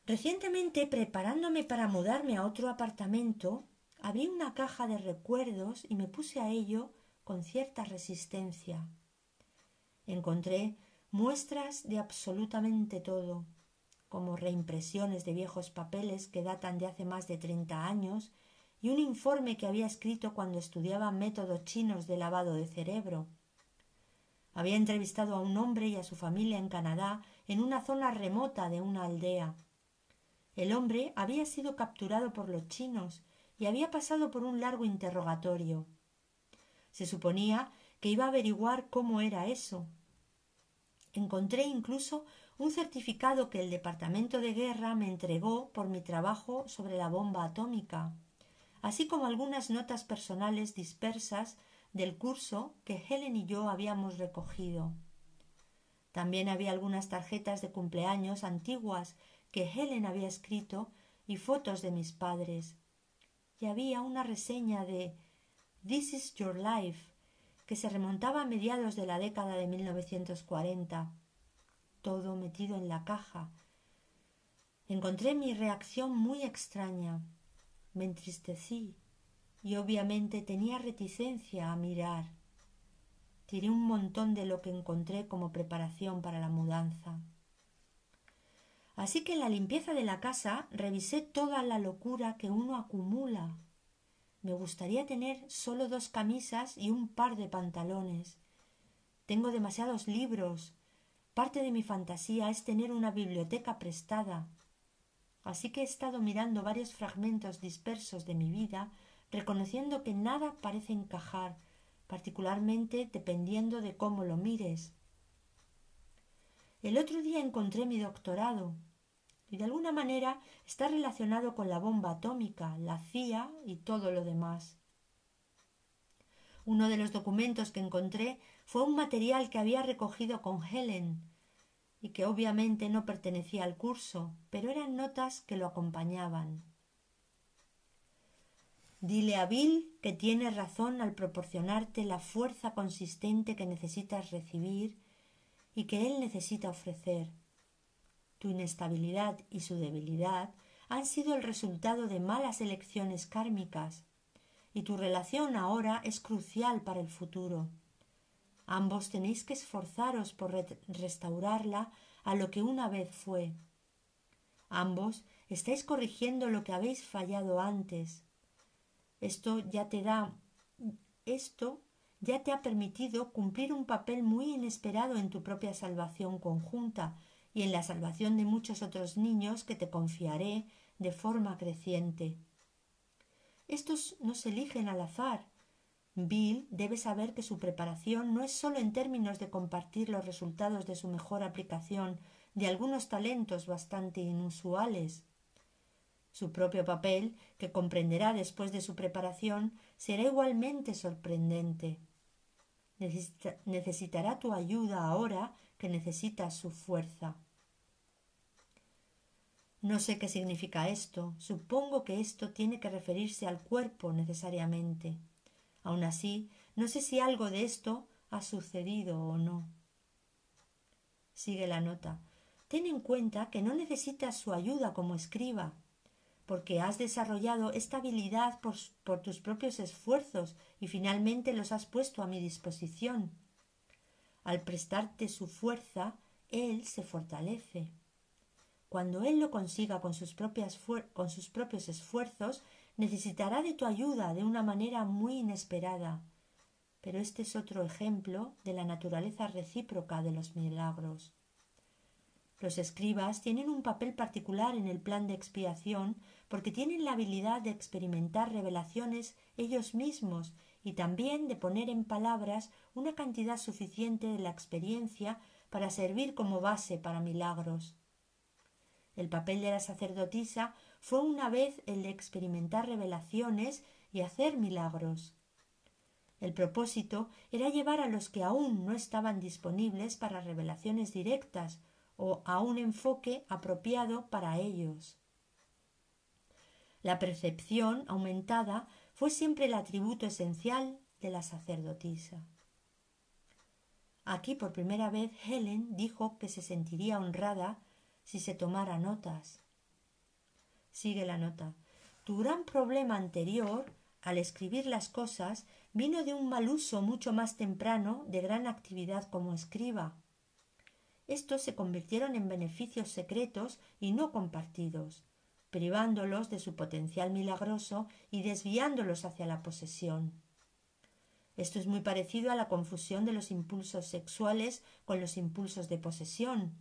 Recientemente, preparándome para mudarme a otro apartamento, abrí una caja de recuerdos y me puse a ello con cierta resistencia. Encontré muestras de absolutamente todo, como reimpresiones de viejos papeles que datan de hace más de 30 años y un informe que había escrito cuando estudiaba métodos chinos de lavado de cerebro. Había entrevistado a un hombre y a su familia en Canadá en una zona remota de una aldea. El hombre había sido capturado por los chinos y había pasado por un largo interrogatorio. Se suponía que iba a averiguar cómo era eso. Encontré incluso un certificado que el Departamento de Guerra me entregó por mi trabajo sobre la bomba atómica, así como algunas notas personales dispersas del curso que Helen y yo habíamos recogido. También había algunas tarjetas de cumpleaños antiguas que Helen había escrito y fotos de mis padres. Y había una reseña de This is Your Life, que se remontaba a mediados de la década de 1940. Todo metido en la caja. Encontré mi reacción muy extraña. Me entristecí y obviamente tenía reticencia a mirar. Tiré un montón de lo que encontré como preparación para la mudanza. Así que en la limpieza de la casa revisé toda la locura que uno acumula. Me gustaría tener solo 2 camisas y un par de pantalones. Tengo demasiados libros. Parte de mi fantasía es tener una biblioteca prestada. Así que he estado mirando varios fragmentos dispersos de mi vida, reconociendo que nada parece encajar, particularmente dependiendo de cómo lo mires. El otro día encontré mi doctorado y de alguna manera está relacionado con la bomba atómica, la CIA y todo lo demás. Uno de los documentos que encontré fue un material que había recogido con Helen y que obviamente no pertenecía al curso, pero eran notas que lo acompañaban. Dile a Bill que tiene razón al proporcionarte la fuerza consistente que necesitas recibir y que él necesita ofrecer. Tu inestabilidad y su debilidad han sido el resultado de malas elecciones kármicas, y tu relación ahora es crucial para el futuro. Ambos tenéis que esforzaros por restaurarla a lo que una vez fue. Ambos estáis corrigiendo lo que habéis fallado antes. Esto ya te ha permitido cumplir un papel muy inesperado en tu propia salvación conjunta y en la salvación de muchos otros niños que te confiaré de forma creciente. Estos no se eligen al azar. Bill debe saber que su preparación no es solo en términos de compartir los resultados de su mejor aplicación de algunos talentos bastante inusuales. Su propio papel, que comprenderá después de su preparación, será igualmente sorprendente. Necesitará tu ayuda ahora que necesitas su fuerza. No sé qué significa esto. Supongo que esto tiene que referirse al cuerpo necesariamente. Aun así, no sé si algo de esto ha sucedido o no. Sigue la nota. Ten en cuenta que no necesitas su ayuda como escriba, porque has desarrollado esta habilidad por tus propios esfuerzos y finalmente los has puesto a mi disposición. Al prestarte su fuerza, él se fortalece. Cuando él lo consiga con sus propios esfuerzos, necesitará de tu ayuda de una manera muy inesperada. Pero este es otro ejemplo de la naturaleza recíproca de los milagros. Los escribas tienen un papel particular en el plan de expiación porque tienen la habilidad de experimentar revelaciones ellos mismos y también de poner en palabras una cantidad suficiente de la experiencia para servir como base para milagros. El papel de la sacerdotisa fue una vez el de experimentar revelaciones y hacer milagros. El propósito era llevar a los que aún no estaban disponibles para revelaciones directas o a un enfoque apropiado para ellos. La percepción aumentada fue siempre el atributo esencial de la sacerdotisa. Aquí por primera vez Helen dijo que se sentiría honrada si se tomara notas. Sigue la nota. Tu gran problema anterior, al escribir las cosas, vino de un mal uso mucho más temprano de gran actividad como escriba. Estos se convirtieron en beneficios secretos y no compartidos, privándolos de su potencial milagroso y desviándolos hacia la posesión. Esto es muy parecido a la confusión de los impulsos sexuales con los impulsos de posesión.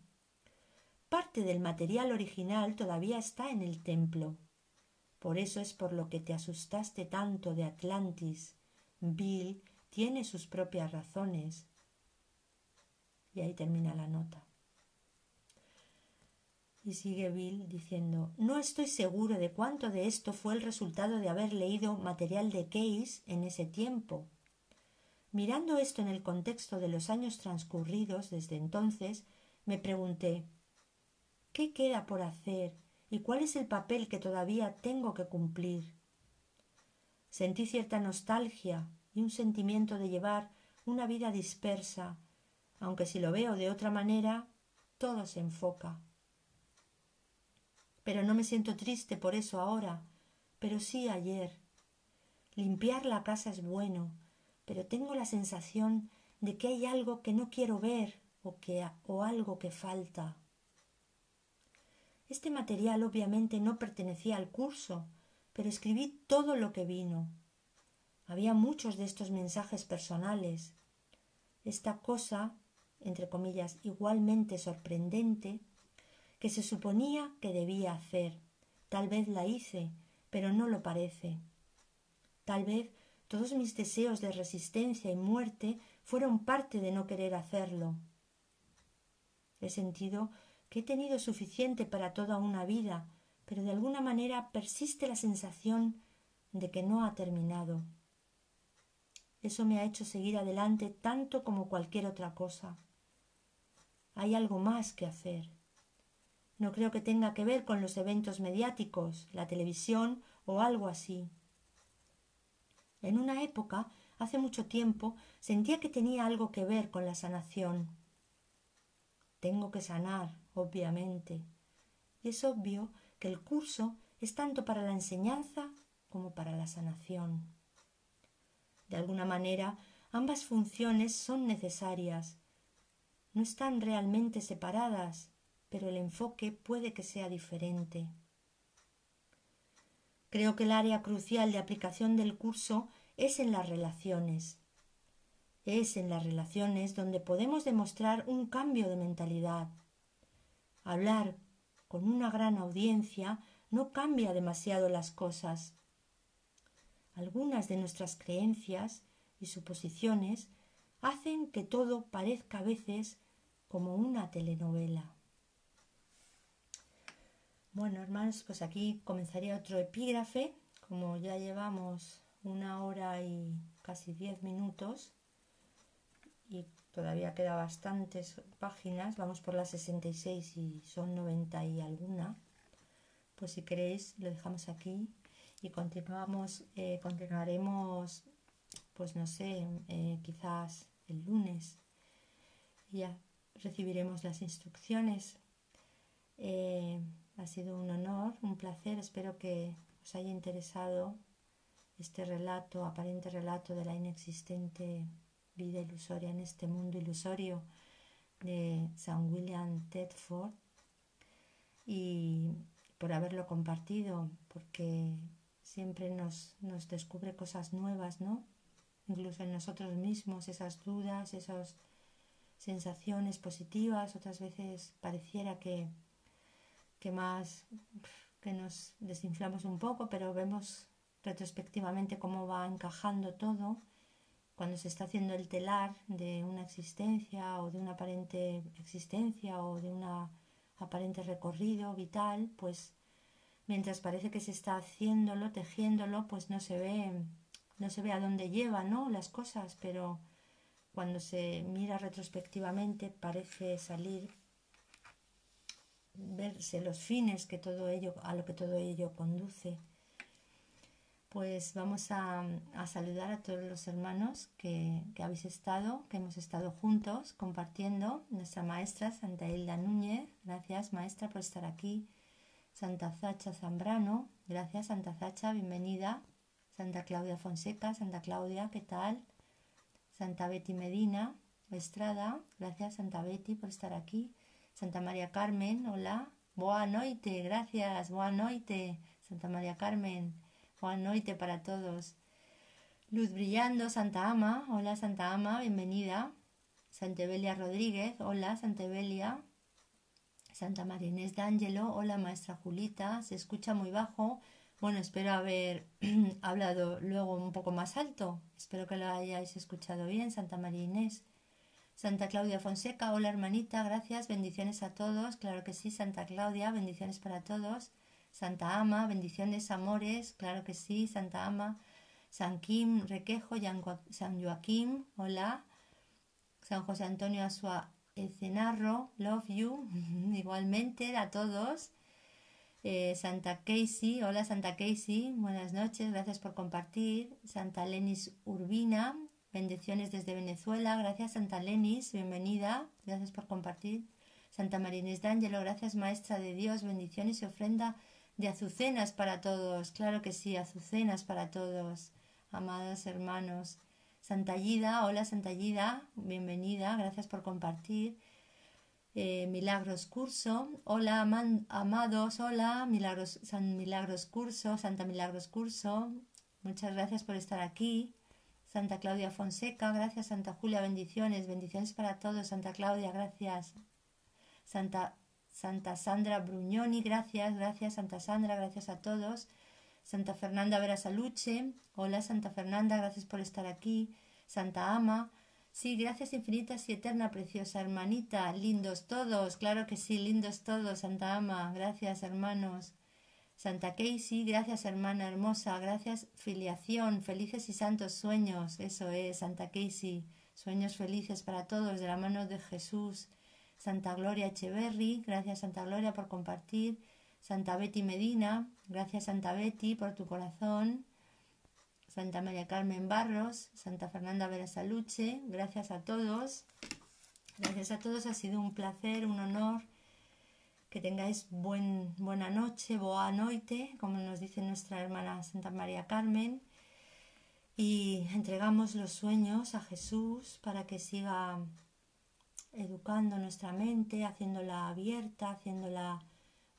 Parte del material original todavía está en el templo. Por eso es por lo que te asustaste tanto de Atlantis. Bill tiene sus propias razones. Y ahí termina la nota. Y sigue Bill diciendo: no estoy seguro de cuánto de esto fue el resultado de haber leído material de Case en ese tiempo. Mirando esto en el contexto de los años transcurridos desde entonces, me pregunté: ¿qué queda por hacer y cuál es el papel que todavía tengo que cumplir? Sentí cierta nostalgia y un sentimiento de llevar una vida dispersa, aunque si lo veo de otra manera, todo se enfoca. Pero no me siento triste por eso ahora, pero sí ayer. Limpiar la casa es bueno, pero tengo la sensación de que hay algo que no quiero ver o algo que falta. Este material obviamente no pertenecía al curso, pero escribí todo lo que vino. Había muchos de estos mensajes personales. Esta cosa, entre comillas, igualmente sorprendente, que se suponía que debía hacer. Tal vez la hice, pero no lo parece. Tal vez todos mis deseos de resistencia y muerte fueron parte de no querer hacerlo. He sentido que he tenido suficiente para toda una vida, pero de alguna manera persiste la sensación de que no ha terminado. Eso me ha hecho seguir adelante tanto como cualquier otra cosa. Hay algo más que hacer. No creo que tenga que ver con los eventos mediáticos, la televisión o algo así. En una época, hace mucho tiempo, sentía que tenía algo que ver con la sanación. Tengo que sanar, obviamente. Y es obvio que el curso es tanto para la enseñanza como para la sanación. De alguna manera, ambas funciones son necesarias. No están realmente separadas, pero el enfoque puede que sea diferente. Creo que el área crucial de aplicación del curso es en las relaciones. Es en las relaciones donde podemos demostrar un cambio de mentalidad. Hablar con una gran audiencia no cambia demasiado las cosas. Algunas de nuestras creencias y suposiciones hacen que todo parezca a veces como una telenovela. Bueno, hermanos, pues aquí comenzaría otro epígrafe. Como ya llevamos 1 hora y casi 10 minutos y todavía queda bastantes páginas, vamos por las 66 y son 90 y alguna, pues si queréis lo dejamos aquí y continuaremos, pues no sé, quizás el lunes. Ya recibiremos las instrucciones. Ha sido un honor, un placer. Espero que os haya interesado este relato, aparente relato de la inexistente vida ilusoria en este mundo ilusorio de Sir William Thetford, y por haberlo compartido, porque siempre nos descubre cosas nuevas, ¿no? Incluso en nosotros mismos, esas dudas, esos sensaciones positivas, otras veces pareciera que más que nos desinflamos un poco, pero vemos retrospectivamente cómo va encajando todo cuando se está haciendo el telar de una existencia o de una aparente existencia o de un aparente recorrido vital, pues mientras parece que se está haciéndolo, tejiéndolo, pues no se ve a dónde lleva, ¿no? Las cosas, pero cuando se mira retrospectivamente parece verse los fines que todo ello, a lo que todo ello conduce. Pues vamos a saludar a todos los hermanos que habéis estado, que hemos estado juntos compartiendo. Nuestra maestra Santa Hilda Núñez, gracias maestra por estar aquí. Santa Zacha Zambrano, gracias Santa Zacha, bienvenida. Santa Claudia Fonseca, Santa Claudia, ¿qué tal? Santa Betty Medina Estrada, gracias Santa Betty por estar aquí. Santa María Carmen, hola. Boa noite, gracias, boa noite. Santa María Carmen, boa noite para todos. Luz brillando, Santa Ama, hola Santa Ama, bienvenida. Santa Evelia Rodríguez, hola Santa Evelia. Santa María Inés D'Angelo, hola maestra Julita, se escucha muy bajo. Bueno, espero haber hablado luego un poco más alto. Espero que lo hayáis escuchado bien, Santa María Inés. Santa Claudia Fonseca, hola hermanita, gracias, bendiciones a todos. Claro que sí, Santa Claudia, bendiciones para todos. Santa Ama, bendiciones, amores, claro que sí, Santa Ama. San Kim Requejo, San Joaquín, hola. San José Antonio Asua Ecenarro, love you, igualmente a todos. Santa Casey, hola Santa Casey, buenas noches, gracias por compartir. Santa Lenis Urbina, bendiciones desde Venezuela, gracias Santa Lenis, bienvenida, gracias por compartir. Santa María Inés D'Angelo, gracias Maestra de Dios, bendiciones y ofrenda de azucenas para todos, claro que sí, azucenas para todos, amados hermanos. Santa Yida, hola Santa Yida, bienvenida, gracias por compartir. Milagros Curso, hola amados, hola San Milagros Curso, Santa Milagros Curso, muchas gracias por estar aquí. Santa Claudia Fonseca, gracias Santa Julia, bendiciones, bendiciones para todos. Santa Claudia, gracias. Santa Sandra Bruñoni, gracias Santa Sandra, gracias a todos. Santa Fernanda Verasaluche, hola Santa Fernanda, gracias por estar aquí. Santa Ama, sí, gracias infinitas y eterna, preciosa hermanita, lindos todos, claro que sí, lindos todos, Santa Ama, gracias hermanos. Santa Casey, gracias hermana hermosa, gracias filiación, felices y santos sueños, eso es, Santa Casey, sueños felices para todos de la mano de Jesús. Santa Gloria Echeverry, gracias Santa Gloria por compartir. Santa Betty Medina, gracias Santa Betty por tu corazón. Santa María Carmen Barros, Santa Fernanda Verasaluche, gracias a todos. Gracias a todos, ha sido un placer, un honor. Que tengáis buena noche, boa noite, como nos dice nuestra hermana Santa María Carmen. Y entregamos los sueños a Jesús para que siga educando nuestra mente, haciéndola abierta, haciéndola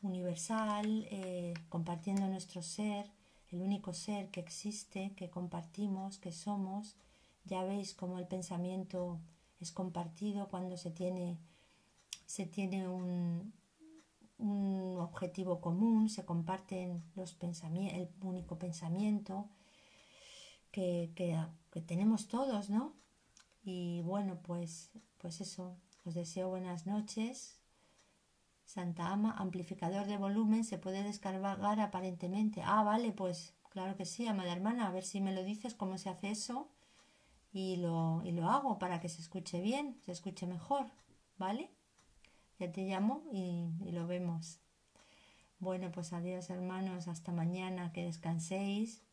universal, compartiendo nuestro ser, el único ser que existe, que compartimos, que somos. Ya veis cómo el pensamiento es compartido cuando se tiene un objetivo común, se comparten el único pensamiento que tenemos todos, ¿no? Y bueno, pues eso, os deseo buenas noches. Santa Ama, amplificador de volumen, se puede descargar aparentemente. Ah, vale, pues claro que sí, amada hermana, a ver si me lo dices cómo se hace eso y lo hago para que se escuche bien, se escuche mejor, ¿vale? Ya te llamo y lo vemos. Bueno, pues adiós hermanos, hasta mañana, que descanséis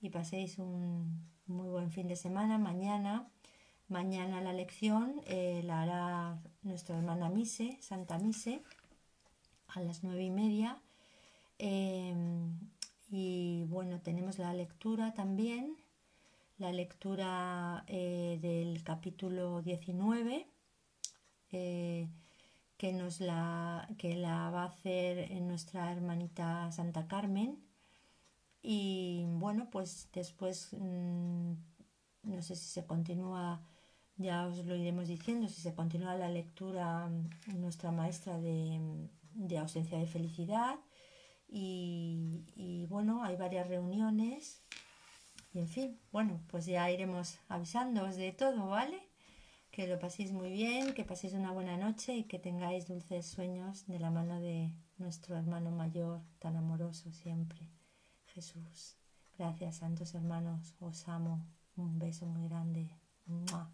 y paséis un muy buen fin de semana. Mañana la lección la hará nuestra hermana Mise, Santa Mise, a las 9:30. Y bueno, tenemos la lectura también, la lectura del capítulo 19, que la va a hacer nuestra hermanita Santa Carmen. Y bueno, pues después no sé si se continúa Ya os lo iremos diciendo si se continúa la lectura, nuestra maestra de ausencia de felicidad. Y bueno, hay varias reuniones y en fin, bueno, pues ya iremos avisándoos de todo, ¿vale? Que lo paséis muy bien, que paséis una buena noche y que tengáis dulces sueños de la mano de nuestro hermano mayor, tan amoroso siempre, Jesús. Gracias, santos hermanos, os amo. Un beso muy grande. ¡Mua!